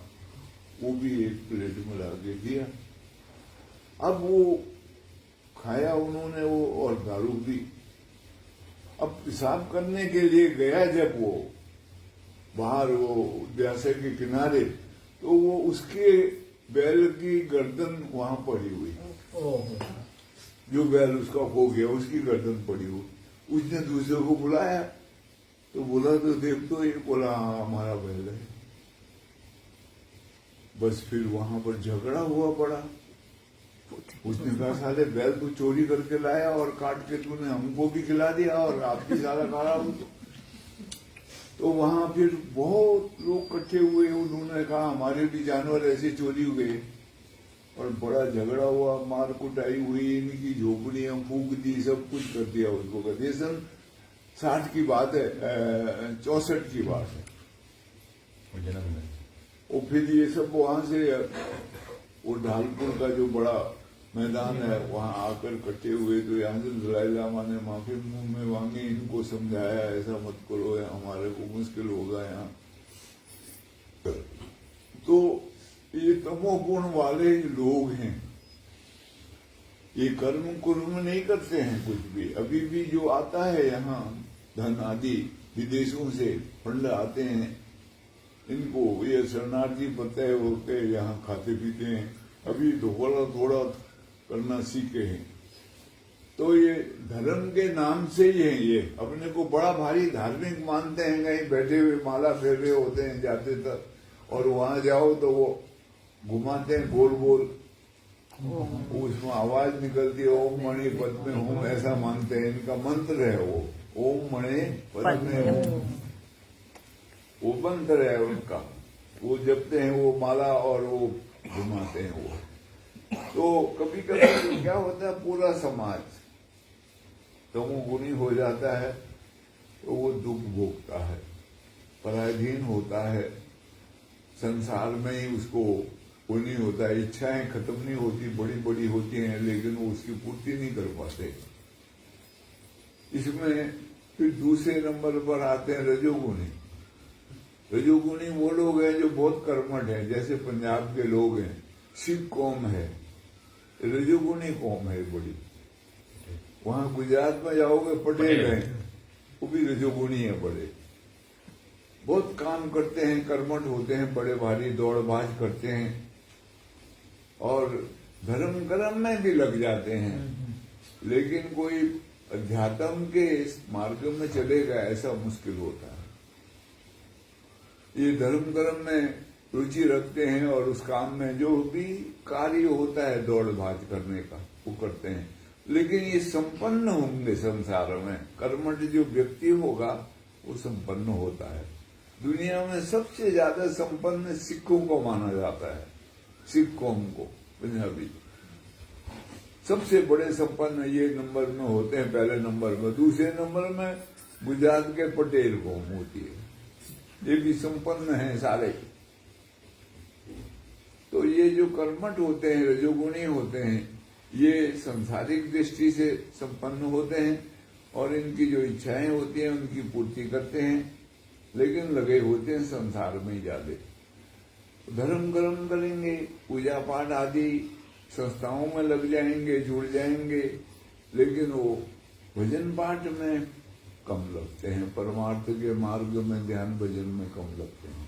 वो भी एक प्लेट में ला के दिया। अब वो खाया उन्होंने वो और दारू पी। अब पेशाब करने के लिए गया जब वो बाहर वो व्यासे के किनारे, तो वो उसके बैल की गर्दन वहां पड़ी हुई, जो बैल उसका खो गया उसकी गर्दन पड़ी हुई। उसने दूसरे को बुलाया, तो बोला तो देख तो, ये बोला हाँ हमारा बैल है। बस फिर वहां पर झगड़ा हुआ बड़ा। उसने कहा साले बैल तू चोरी करके लाया और काट के तूने हमको भी खिला दिया और आप भी साला खा रहा हूं। तो वहां फिर बहुत लोग इकट्ठे हुए। उन्होंने कहा हमारे भी जानवर ऐसे चोरी हुए और बड़ा झगड़ा हुआ, मार कुटाई हुई, इनकी झोपड़ियां फूंक दी, सब कुछ कर दिया उसको। गदेशन 60 की बात है, 64 की बात है। और फिर ये सब वहां से वो ढालपुर का जो बड़ा मैदान है वहां आकर इकट्ठे हुए, तो यहाँ से दलाई लामा ने माफी मुंह में मांगी, इनको समझाया ऐसा मत करो, हमारे को मुश्किल होगा यहाँ। तो ये तमोगुण वाले लोग हैं, ये कर्म कुर्म नहीं करते हैं कुछ भी। अभी भी जो आता है यहाँ धन आदि विदेशों से फंड आते हैं, इनको ये शरणार्थी पता होते यहाँ खाते पीते हैं, अभी तो थोड़ा करना सीखे हैं। तो ये धर्म के नाम से ही है, ये अपने को बड़ा भारी धार्मिक मानते हैं, कहीं बैठे हुए माला फेर रहे होते हैं जाते तक, और वहां जाओ तो वो घुमाते हैं गोल गोल, उसमें आवाज निकलती है ओम मणि पद्मे होम, ऐसा मानते हैं। इनका मंत्र है वो ओम मणि पद्मे होम, वो मंत्र है उनका, वो जपते हैं वो माला और वो घुमाते हैं वो। तो कभी कभी क्या होता है, पूरा समाज तमोगुणी हो जाता है तो वो दुख भोगता है, पराधीन होता है, संसार में ही उसको वो नहीं होता है, इच्छाएं खत्म नहीं होती, बड़ी बड़ी होती हैं लेकिन वो उसकी पूर्ति नहीं कर पाते। इसमें फिर दूसरे नंबर पर आते हैं रजोगुणी। रजोगुणी वो लोग हैं जो बहुत कर्मठ हैं, जैसे पंजाब के लोग हैं, सिख कौम है, रजोगुणी कौम है बड़ी। वहां गुजरात में जाओगे पटेल हैं, वो भी रजोगुणी है बड़े, बहुत काम करते हैं, कर्मठ होते हैं, बड़े भारी दौड़बाज करते हैं और धर्म कर्म में भी लग जाते हैं, लेकिन कोई अध्यात्म के मार्ग में चलेगा ऐसा मुश्किल होता है। ये धर्म कर्म में रुचि रखते हैं और उस काम में जो भी कार्य होता है दौड़ भाज करने का वो करते हैं, लेकिन ये संपन्न होंगे संसार में। कर्मठ जो व्यक्ति होगा वो संपन्न होता है। दुनिया में सबसे ज्यादा संपन्न सिखों को माना जाता है, सिख कौम को, पंजाबी सबसे बड़े संपन्न ये नंबर में होते हैं, पहले नंबर में। दूसरे नंबर में गुजरात के पटेल कौम होती है, ये भी संपन्न है सारे। तो ये जो कर्मठ होते हैं, रजोगुणी होते हैं, ये सांसारिक दृष्टि से संपन्न होते हैं और इनकी जो इच्छाएं होती हैं उनकी पूर्ति करते हैं, लेकिन लगे होते हैं संसार में ज्यादा। धर्म कर्म करेंगे, पूजा पाठ आदि संस्थाओं में लग जाएंगे, जुड़ जाएंगे, लेकिन वो भजन पाठ में कम लगते हैं, परमार्थ के मार्ग में ध्यान भजन में कम लगते हैं।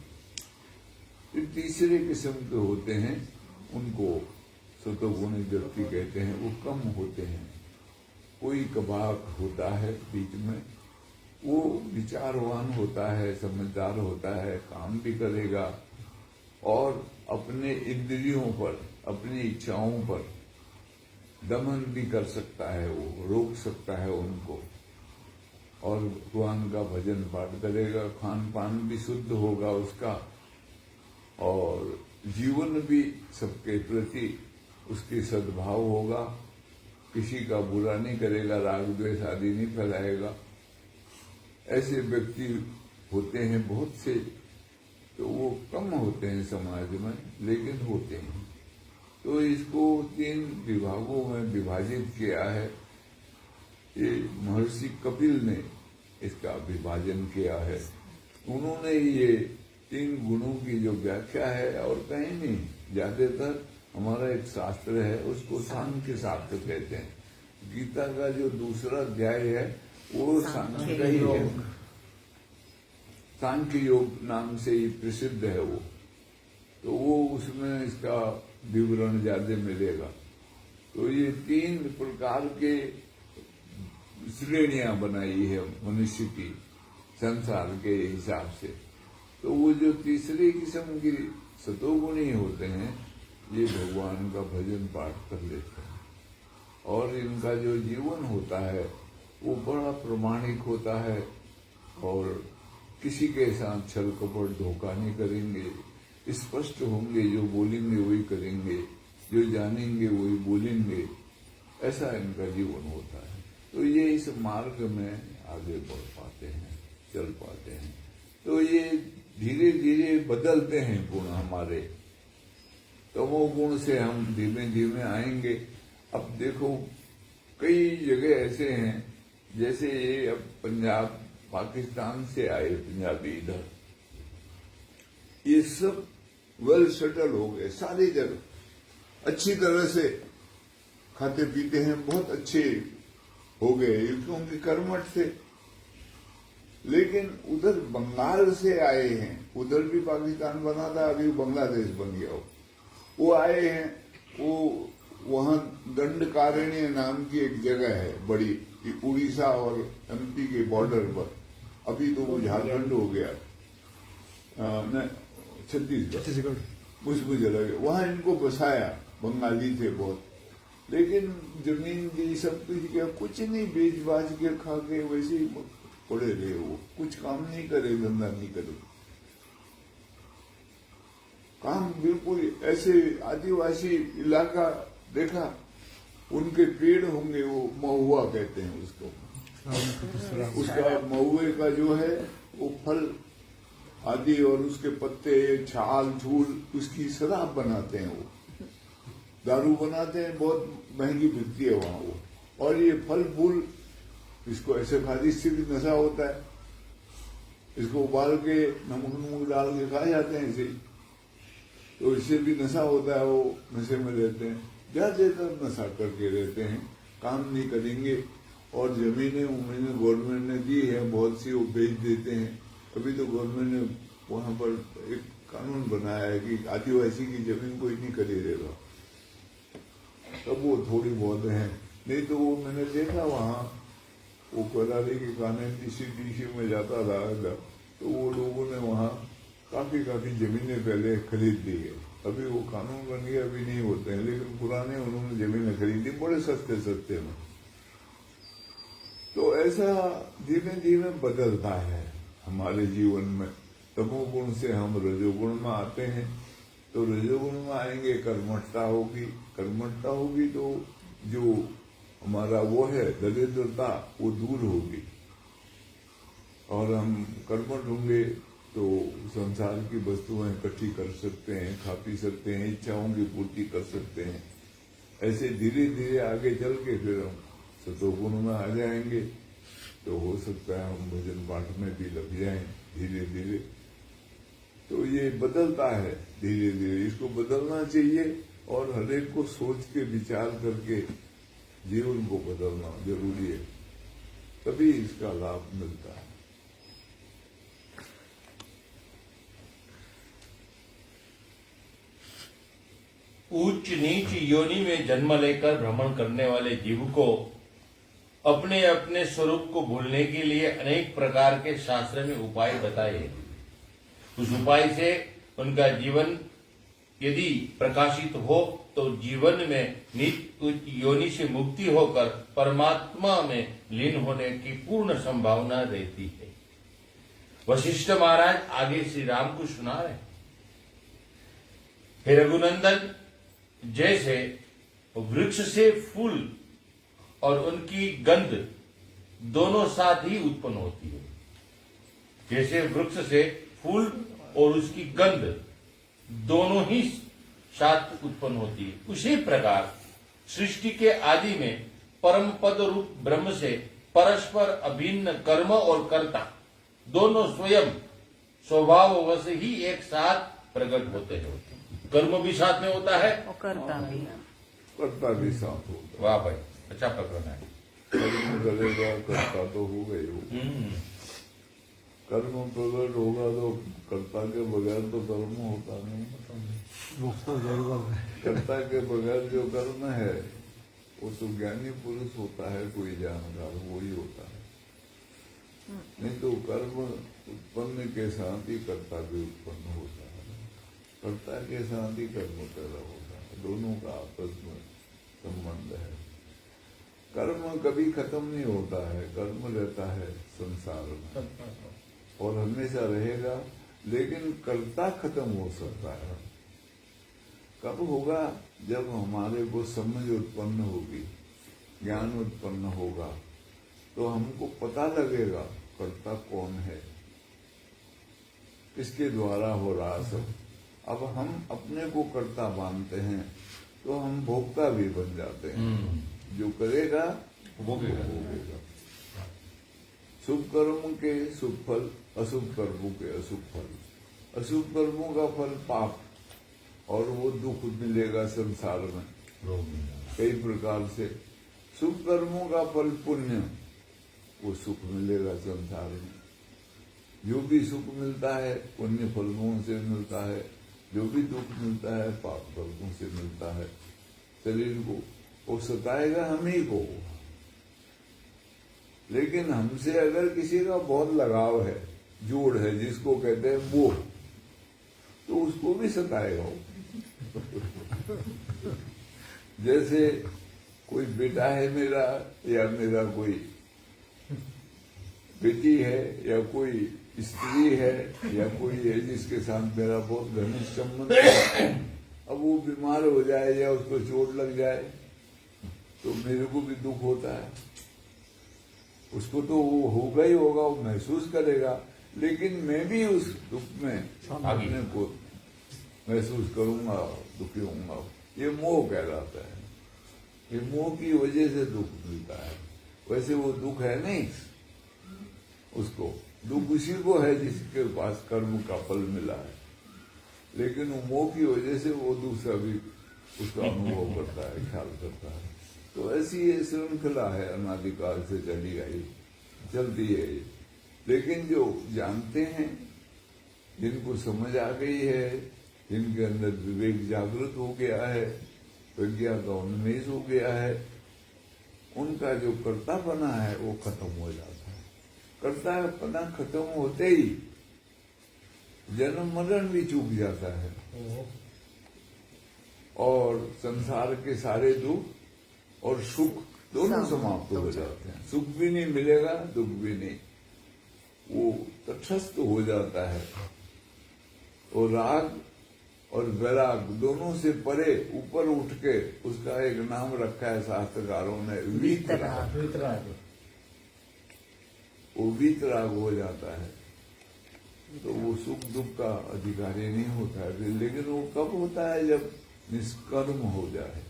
फिर तीसरे किस्म के होते हैं, उनको सतोगुणी व्यक्ति कहते हैं, वो कम होते हैं। कोई कबाक होता है बीच में, वो विचारवान होता है, समझदार होता है, काम भी करेगा और अपने इंद्रियों पर, अपनी इच्छाओं पर दमन भी कर सकता है, वो रोक सकता है उनको, और भगवान का भजन पाठ करेगा, खान पान भी शुद्ध होगा उसका, और जीवन भी सबके प्रति उसकी सद्भाव होगा, किसी का बुरा नहीं करेगा, राग द्वेष आदि नहीं फैलाएगा। ऐसे व्यक्ति होते हैं बहुत से, तो वो कम होते हैं समाज में, लेकिन होते हैं। तो इसको 3 विभागों में विभाजित किया है। ये महर्षि कपिल ने इसका विभाजन किया है। उन्होंने ये 3 गुणों की जो व्याख्या है, और कहीं नहीं, ज्यादातर हमारा एक शास्त्र है उसको सांख्य शास्त्र कहते हैं। गीता का जो दूसरा अध्याय है वो सांख्य का ही है, सांख्य योग नाम से ही प्रसिद्ध है वो। तो वो उसमें इसका विवरण ज्यादा मिलेगा। तो ये 3 प्रकार के श्रेणियां बनाई है मनुष्य की संसार के हिसाब से। तो वो जो तीसरी किस्म की सतोगुणी होते हैं, ये भगवान का भजन पाठ कर लेते हैं और इनका जो जीवन होता है वो बड़ा प्रमाणिक होता है और किसी के साथ छल कपट धोखा नहीं करेंगे, स्पष्ट होंगे, जो बोलेंगे वही करेंगे, जो जानेंगे वही बोलेंगे, ऐसा इनका जीवन होता है। तो ये इस मार्ग में आगे बढ़ पाते हैं, चल पाते हैं। तो ये धीरे धीरे बदलते हैं गुण हमारे। तमोगुण से हम धीमे धीमे आएंगे। अब देखो कई जगह ऐसे हैं, जैसे ये अब पंजाब पाकिस्तान से आए पंजाबी इधर, ये सब वेल सेटल हो गए सारी जगह, अच्छी तरह से खाते पीते हैं, बहुत अच्छे हो गए क्योंकि कर्मठ थे। लेकिन उधर बंगाल से आए हैं, उधर भी पाकिस्तान बना था, अभी बांग्लादेश बन गया वो आए हैं। वो वहां दंडकारण्य नाम की एक जगह है बड़ी, उड़ीसा और एमपी के बॉर्डर पर, अभी तो वो झारखंड हो गया, छत्तीसगढ़ उसमें चला गया। वहां इनको बसाया, बंगाली थे बहुत, लेकिन जमीन दी, सब कुछ किया, कुछ नहीं, बेच बाज के खा के वैसे ही पड़े रहे। वो कुछ काम नहीं करे, धंधा नहीं करे, काम बिल्कुल ऐसे। आदिवासी इलाका देखा, उनके पेड़ होंगे, वो महुआ कहते हैं उसको, उसका महुए का जो है वो फल आदि और उसके पत्ते, छाल छूल, उसकी शराब बनाते हैं, वो दारू बनाते हैं, बहुत महंगी बिकती है वहां वो। और ये फल फूल, इसको ऐसे खाते, इससे भी नशा होता है, इसको उबाल के नमक नमक डाल के खाए जाते हैं इसे, तो इससे भी नशा होता है, वो नशे में रहते हैं, ज्यादातर नशा करके रहते हैं, काम नहीं करेंगे। और जमीनें उन्होंने गवर्नमेंट ने दी है बहुत सी, वो बेच देते हैं। अभी तो गवर्नमेंट ने वहां पर एक कानून बनाया है कि आदिवासी की जमीन कोई नहीं खरीदेगा, तब वो थोड़ी बहुत है, नहीं तो वो मैंने देखा वहां, वो करारे के कानून डीसी में जाता था, तो वो लोगों ने वहां काफी जमीनें पहले खरीद ली है। अभी वो कानून बन गया, अभी नहीं होते हैं, लेकिन पुराने उन्होंने जमीनें खरीदी बड़े सस्ते में। तो ऐसा धीमे धीमे बदलता है हमारे जीवन में। तमोगुण से हम रजोगुण में आते हैं, तो रजोगुण में आएंगे, कर्मठता होगी तो जो हमारा वो है दरिद्रता, वो दूर होगी, और हम कर्मठ होंगे तो संसार की वस्तुएं इकट्ठी कर सकते हैं, खा पी सकते हैं, इच्छाओं की पूर्ति कर सकते हैं। ऐसे धीरे धीरे आगे चल के फिर हम सतोगुण में आ जाएंगे, तो हो सकता है हम भजन पाठ में भी लग जाएं धीरे धीरे। तो ये बदलता है धीरे धीरे, इसको बदलना चाहिए, और हर एक को सोच के विचार करके जीवन को बदलना जरूरी है, तभी इसका लाभ मिलता है। उच्च नीच योनि में जन्म लेकर भ्रमण करने वाले जीव को अपने अपने स्वरूप को भूलने के लिए अनेक प्रकार के शास्त्र में उपाय बताए। उस उपाय से उनका जीवन यदि प्रकाशित हो तो जीवन में नीच योनि से मुक्ति होकर परमात्मा में लीन होने की पूर्ण संभावना रहती है। वशिष्ठ महाराज आगे श्री राम को सुना रहे, हे रघुनंदन, जैसे वृक्ष से फूल और उनकी गंध दोनों साथ ही उत्पन्न होती है, जैसे वृक्ष से फूल और उसकी गंध दोनों ही साथ उत्पन्न होती है, उसी प्रकार सृष्टि के आदि में परम पद रूप ब्रह्म से परस्पर अभिन्न कर्म और कर्ता दोनों स्वयं स्वभाववश ही एक साथ प्रकट होते हैं। कर्म भी साथ में होता है और करता भी साथ होता है। वाह भाई, अच्छा प्रकरण है। कर्म करेगा कर्ता तो हो गए हो, कर्म प्रकट होगा तो कर्ता के बगैर तो कर्म होता नहीं, कर्ता के बगैर जो कर्म है वो तो ज्ञानी पुरुष होता है, कोई जानकार वो ही होता है, नहीं तो कर्म उत्पन्न के साथ ही कर्ता भी उत्पन्न होता है, कर्ता के साथ ही कर्म पैदा होता है, दोनों का आपस में संबंध है। कर्म कभी खत्म नहीं होता है, कर्म रहता है संसार में और हमेशा रहेगा, लेकिन कर्ता खत्म हो सकता है। कब होगा? जब हमारे को समझ उत्पन्न होगी, ज्ञान उत्पन्न होगा, तो हमको पता लगेगा कर्ता कौन है, किसके द्वारा हो रहा सब। अब हम अपने को कर्ता मानते हैं तो हम भोक्ता भी बन जाते हैं। जो करेगा वो भोगेगा। शुभ कर्म के शुभ फल, अशुभ कर्मों के अशुभ फल। अशुभ कर्मों का फल पाप, और वो दुख मिलेगा संसार में कई प्रकार से। शुभ कर्मों का फल पुण्य, वो सुख मिलेगा संसार में। जो भी सुख मिलता है पुण्य फलों से मिलता है, जो भी दुख मिलता है पाप फलों से मिलता है। शरीर को वो सताएगा हम ही को, लेकिन हमसे अगर किसी का बहुत लगाव है, जोड़ है, जिसको कहते हैं मोह, तो उसको भी सताएगा वो। जैसे कोई बेटा है मेरा, या मेरा कोई बेटी है, या कोई स्त्री है, या कोई है जिसके साथ मेरा बहुत घनिष्ठ संबंध है, अब वो बीमार हो जाए या उसको चोट लग जाए तो मेरे को भी दुख होता है। उसको तो वो होगा ही होगा, वो महसूस करेगा, लेकिन मैं भी उस दुख में अपने को महसूस करूंगा, दुखी होऊंगा। ये मोह कहलाता है। ये मोह की वजह से दुख मिलता है। वैसे वो दुख है नहीं, उसको दुख उसी को है जिसके पास कर्म का फल मिला है, लेकिन वो मोह की वजह से वो दूसरा भी उसका अनुभव करता है, ख्याल करता है। तो ऐसी ये श्रृंखला है, अनादिकाल से चली आई, चलती है। लेकिन जो जानते हैं, जिनको समझ आ गई है, जिनके अंदर विवेक जागृत हो गया है, प्रज्ञा का उन्मेष हो गया है, उनका जो कर्तापना है वो खत्म हो जाता है। कर्तापना खत्म होते ही जन्म मरण भी चूक जाता है, और संसार के सारे दुख और सुख दोनों समाप्त हो जाते हैं। सुख भी नहीं मिलेगा, दुख भी नहीं, वो तटस्थ हो जाता है। और राग और वैराग दोनों से परे ऊपर उठ के उसका एक नाम रखा है शास्त्रकारों ने, वीतराग। वो वीतराग हो जाता है, तो वो सुख दुख का अधिकारी नहीं होता है। लेकिन वो कब होता है? जब निष्कर्म हो जाए,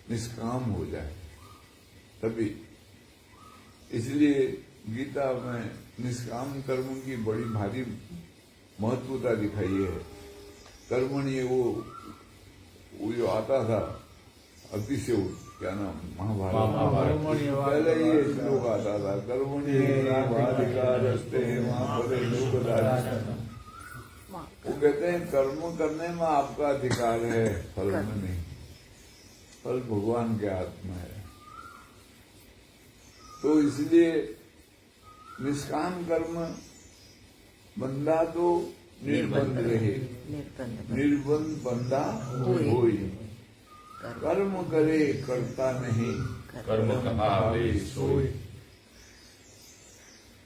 निष्काम हो जाए, तभी। इसलिए गीता में निष्काम कर्म की बड़ी भारी महत्वता दिखाई है। कर्मणि वो जो आता था अतिशय, क्या नाम, महाभारत पहले ये श्लोक आता था, कर्मणि अधिकारस्ते वहां पर लोक। वो कहते हैं कर्म करने में आपका अधिकार है, फल में नहीं। फल भगवान के हाथ में है। तो इसलिए निष्काम कर्म बंदा तो निर्बंध रहे, निर्बंध बंदा होई। कर्म करे करता नहीं, कर्म कहावे सोई।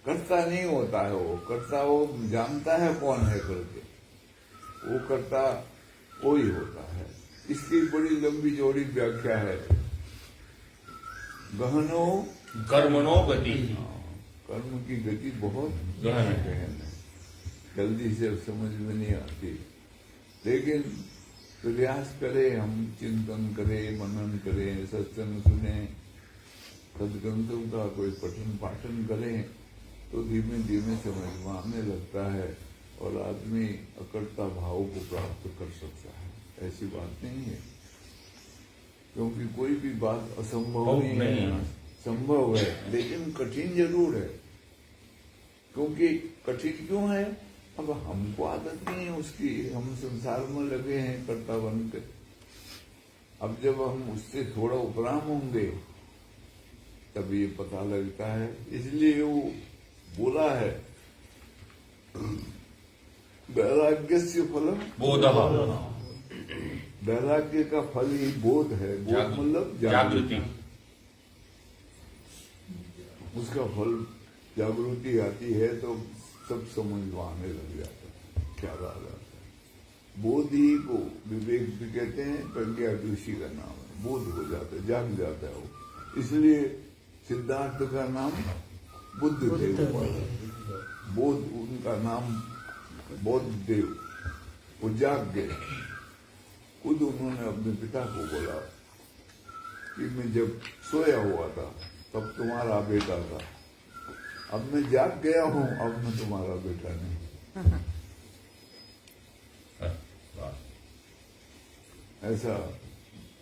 करता नहीं होता है वो, करता वो जानता है कौन है करके, वो करता वो ही होता है। इसकी बड़ी लंबी चौड़ी व्याख्या है। गहनो कर्मणो गति, कर्म की गति बहुत गहन है, जल्दी से समझ में नहीं आती। लेकिन प्रयास करें, हम चिंतन करें, मनन करें, सत्संग सुने, सदग्रंथों का कोई पठन पाठन करें, तो धीमे धीमे समझ में आने लगता है और आदमी अकर्ता भाव को प्राप्त कर सकता है। ऐसी बात नहीं है, क्योंकि कोई भी बात असंभव नहीं है, संभव है, लेकिन कठिन जरूर है। क्योंकि कठिन क्यों है? अब हमको आदत नहीं है उसकी, हम संसार में लगे हैं कर्ता बनकर। अब जब हम उससे थोड़ा उपराम होंगे तब ये पता लगता है। इसलिए वो बोला है, वैराग्यस्य फलम बोधः। वैराग्य का फल ही बोध है। बोध मतलब जागृति। उसका फल जागृति आती है तो सब समझ में आने लग जाता है, ख्याल आ जाता है। बोध ही को विवेक भी कहते हैं, प्रज्ञा ऋषि का नाम है। बोध हो जाता है, जाग जाता है वो। इसलिए सिद्धार्थ का नाम बुद्ध देव वाला। बोध, उनका नाम बौद्ध देव। वो जाग गए। खुद उन्होंने अपने पिता को बोला कि मैं जब सोया हुआ था तब तुम्हारा बेटा था, अब मैं जाग गया हूं, अब मैं तुम्हारा बेटा नहीं। ऐसा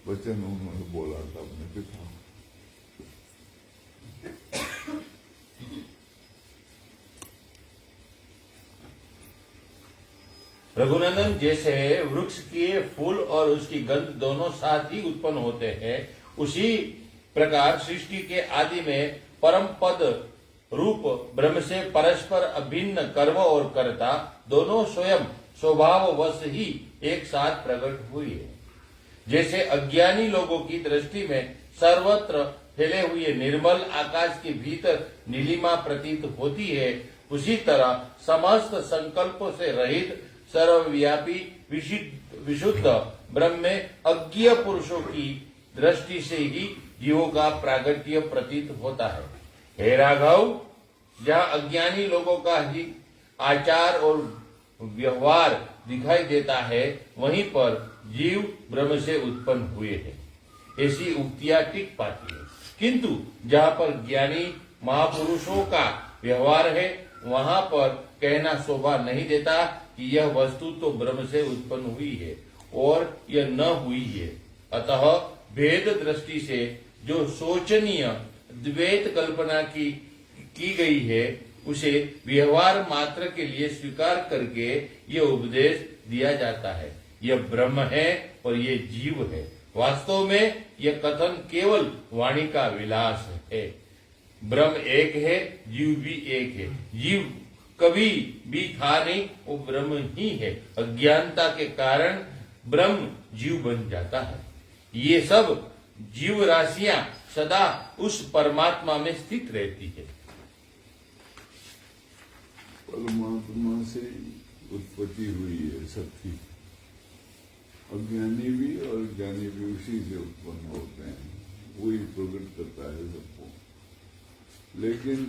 वचन उन्होंने बोला था अपने पिता। रघुनंदन, जैसे वृक्ष के फूल और उसकी गंध दोनों साथ ही उत्पन्न होते हैं, उसी प्रकार सृष्टि के आदि में परम पद रूप ब्रह्म से परस्पर अभिन्न कर्म और कर्ता दोनों स्वयं स्वभाववश ही एक साथ प्रकट हुए हैं। जैसे अज्ञानी लोगों की दृष्टि में सर्वत्र फैले हुए निर्मल आकाश के भीतर नीलिमा प्रतीत होती है, उसी तरह समस्त संकल्पों से रहित सर्वव्यापी विशुद्ध ब्रह्म में अज्ञेय पुरुषों की दृष्टि से ही जीवों का प्रागट्य प्रतीत होता है। हे राघव, जहाँ अज्ञानी लोगों का ही आचार और व्यवहार दिखाई देता है, वहीं पर जीव ब्रह्म से उत्पन्न हुए हैं, ऐसी उक्तियां टिक पाती है। किंतु जहाँ पर ज्ञानी महापुरुषों का व्यवहार है, वहां पर कहना शोभा नहीं देता कि यह वस्तु तो ब्रह्म से उत्पन्न हुई है और यह न हुई है। अतः भेद दृष्टि से जो शोचनीय द्वैत कल्पना की गई है, उसे व्यवहार मात्र के लिए स्वीकार करके यह उपदेश दिया जाता है। यह ब्रह्म है और ये जीव है। वास्तव में यह कथन केवल वाणी का विलास है। ब्रह्म एक है, जीव भी एक है। जीव कभी भी था नहीं, वो ब्रह्म ही है। अज्ञानता के कारण ब्रह्म जीव बन जाता है। ये सब जीव राशियां सदा उस परमात्मा में स्थित रहती है। परमात्मा से उत्पत्ति हुई है सबकी। अज्ञानी भी और ज्ञानी भी उसी से उत्पन्न होते हैं, वही प्रकट करता है सबको। लेकिन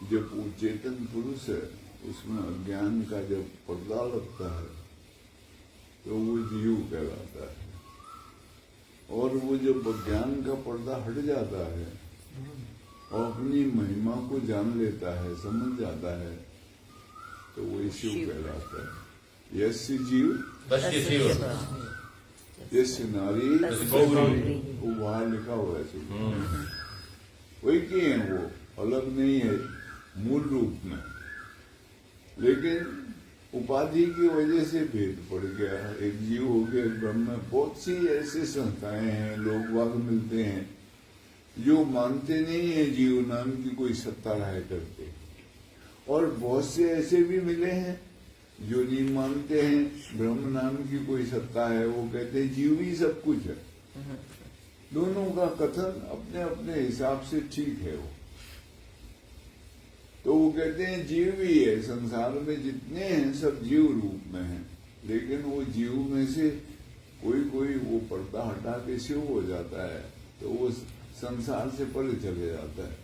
जब वो चेतन पुरुष है, उसमें अज्ञान का जब पर्दा लगता है तो वो जीव कहलाता है। और वो जब अज्ञान का पर्दा हट जाता है और अपनी महिमा को जान लेता है, समझ जाता है, तो वो शिव कहलाता है। यस्य जीव तस्य शिव, यस्य नारी गौरी, वो वहां लिखा हुआ है शिव। वही की है, वो अलग नहीं है मूल रूप में, लेकिन उपाधि की वजह से भेद पड़ गया। एक जीव हो गया, ब्रह्म में बहुत सी ऐसी संस्थाएं हैं, लोग वाग मिलते हैं जो मानते नहीं है जीव नाम की कोई सत्ता रहा करते, और बहुत से ऐसे भी मिले हैं जो नहीं मानते हैं ब्रह्म नाम की कोई सत्ता है, वो कहते हैं जीव ही सब कुछ है। दोनों का कथन अपने अपने हिसाब से ठीक है। वो तो वो कहते हैं जीव ही है, संसार में जितने हैं सब जीव रूप में हैं, लेकिन वो जीव में से कोई कोई वो पर्दा हटा के शिव हो जाता है, तो वो संसार से परे चले जाता है।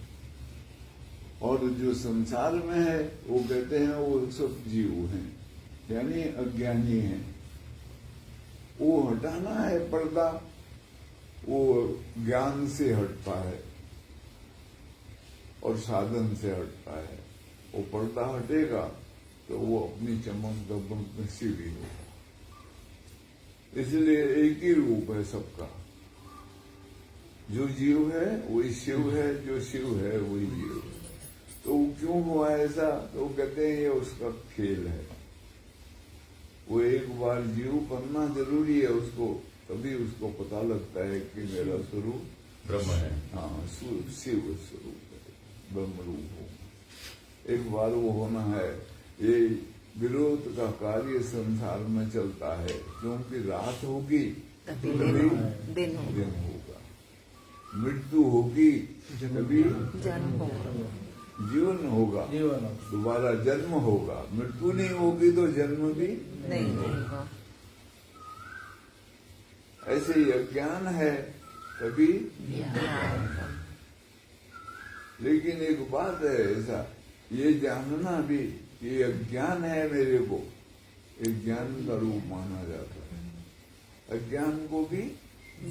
और जो संसार में है वो कहते हैं वो सब जीव हैं, यानी अज्ञानी हैं। वो हटाना है पर्दा, वो ज्ञान से हटता है और साधन से हटता है। वो पर्दा हटेगा तो वो अपनी चमक दमक में शिव ही होगा। इसलिए एक ही रूप है सबका, जो जीव है वही शिव है, जो शिव है वही जीव है। तो क्यों हुआ ऐसा? तो कहते हैं ये उसका खेल है। वो एक बार जीव बनना जरूरी है उसको, तभी उसको पता लगता है कि मेरा स्वरूप ब्रह्म है। हाँ, शिव स्वरूप है, ब्रह्म रूप हो। एक बार वो होना है। ये विरोध का कार्य संसार में चलता है, क्योंकि रात होगी तभी दिन होगा, मृत्यु होगी तभी जीवन होगा, दोबारा जन्म होगा। मृत्यु नहीं होगी तो जन्म भी नहीं होगा। ऐसे ही अज्ञान है तभी लेकिन एक बात है ऐसा, ये जानना भी ये अज्ञान है मेरे को, एक ज्ञान का रूप माना जाता है। अज्ञान को भी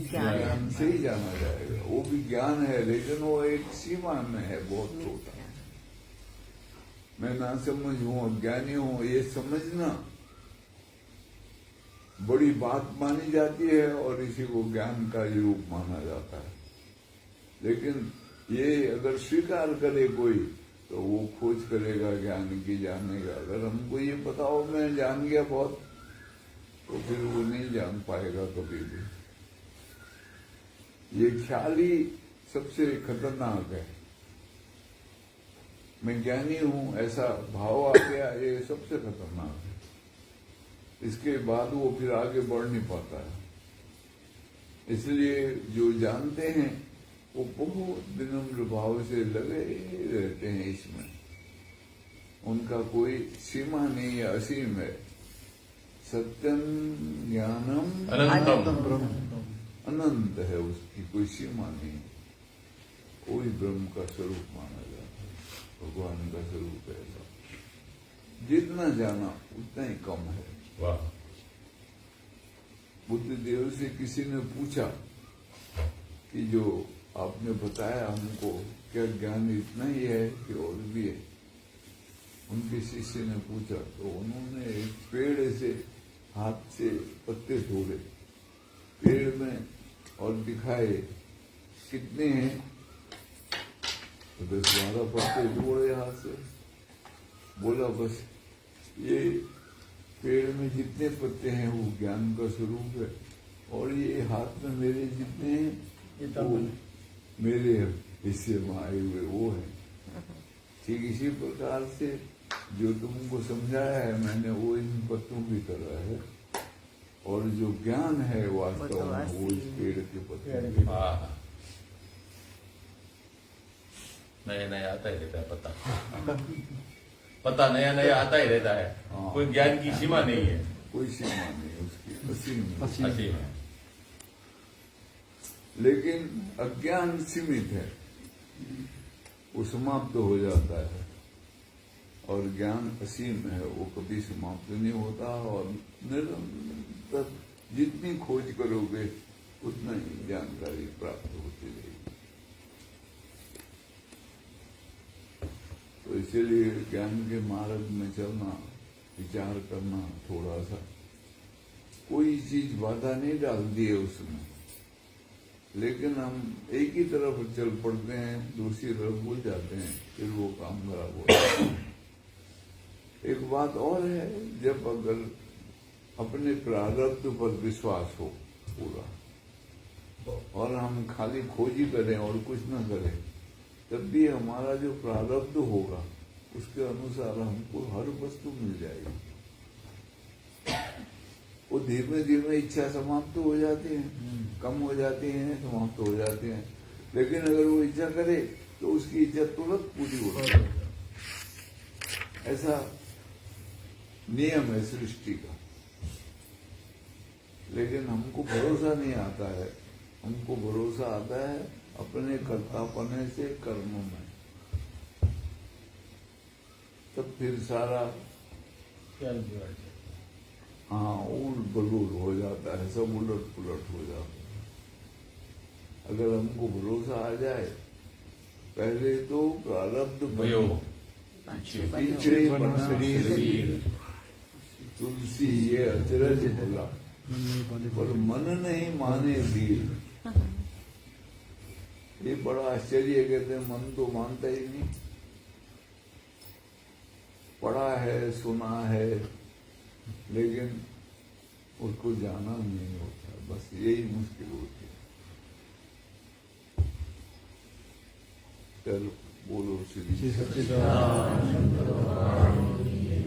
ज्ञान से ही जाना जाएगा। वो भी ज्ञान है, लेकिन वो एक सीमा में है, बहुत छोटा। मैं ना समझ हूं, अज्ञानी हूं, ये समझना बड़ी बात मानी जाती है और इसी को ज्ञान का ही रूप माना जाता है। लेकिन ये अगर स्वीकार करे कोई, तो वो खोज करेगा ज्ञान की, जानेगा। अगर हमको ये पता हो मैं जान गया बहुत, तो फिर वो नहीं जान पाएगा कभी भी। ये ख्याल ही सबसे खतरनाक है। मैं ज्ञानी हूं ऐसा भाव आ गया, ये सबसे खतरनाक है। इसके बाद वो फिर आगे बढ़ नहीं पाता है। इसलिए जो जानते हैं वो बहुत विनम्र भाव से लगे रहते हैं इसमें। उनका कोई सीमा नहीं है, असीम है। सत्यम ज्ञानम अनंतम, अनंत है, उसकी कोई सीमा नहीं। कोई ब्रह्म का स्वरूप माना जाता है, भगवान का स्वरूप है ऐसा। जितना जाना उतना ही कम है। वाह। बुद्ध देव से किसी ने पूछा कि जो आपने बताया हमको, क्या ज्ञान इतना ही है कि और भी है? उनके शिष्य ने पूछा तो उन्होंने एक पेड़ से हाथ से पत्ते तोड़े पेड़ में और दिखाए कितने हैं, तो 10-12 पत्ते तोड़े हाथ से। बोला बस ये पेड़ में जितने पत्ते हैं वो ज्ञान का स्वरूप है, और ये हाथ में मेरे जितने हैं वो मेरे हिस्से में आए हुए वो है। ठीक इसी प्रकार से जो तुमको समझाया है मैंने, वो इन पत्तों की तरह है, और जो ज्ञान है वास्तव में वो इस पेड़ के पत्ते हैं। नया नया आता ही रहता है पता नया नया आता ही रहता है। कोई ज्ञान की सीमा नहीं है, कोई सीमा नहीं उसकी, असीम असीम है। लेकिन अज्ञान सीमित है, वो समाप्त हो जाता है, और ज्ञान असीम है, वो कभी समाप्त नहीं होता, और निरंतर जितनी खोज करोगे उतना ही जानकारी प्राप्त होती रहेगी। तो इसीलिए ज्ञान के मार्ग में चलना, विचार करना, थोड़ा सा कोई चीज बाधा नहीं डालती है उसमें, लेकिन हम एक ही तरफ चल पड़ते हैं, दूसरी तरफ भूल जाते हैं, फिर वो काम खराब हो जाता है। एक बात और है, जब अगर अपने प्रारब्ध पर विश्वास हो पूरा, और हम खाली खोज ही करें और कुछ न करें, तब भी हमारा जो प्रारब्ध होगा उसके अनुसार हमको हर वस्तु मिल जाएगी। वो धीमे धीमे इच्छा समाप्त हो जाती है, कम हो जाती है, समाप्त हो जाती है। लेकिन अगर वो इच्छा करे तो उसकी इच्छा तुरंत पूरी होती है। ऐसा नियम है सृष्टि का। लेकिन हमको भरोसा नहीं आता है, हमको भरोसा आता है अपने कर्तापने से कर्मों में, तब फिर सारा उलट बलूट हो जाता है, सब उलट पुलट हो जाता है। अगर हमको भरोसा आ जाए, पहले तो प्रारब्ध पीछे बना शरीर, तुलसी ये अचरज बोला, पर मन नहीं माने वीर। ये बड़ा आश्चर्य, कहते हैं मन तो मानता ही नहीं। पढ़ा है, सुना है, लेकिन उसको जाना नहीं होता, बस यही मुश्किल होती है। चलो बोलो श्री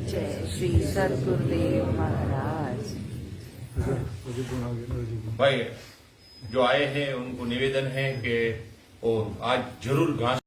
जय श्री सद्गुरुदेव महाराज। भाई जो आए हैं उनको निवेदन है कि वो आज जरूर घास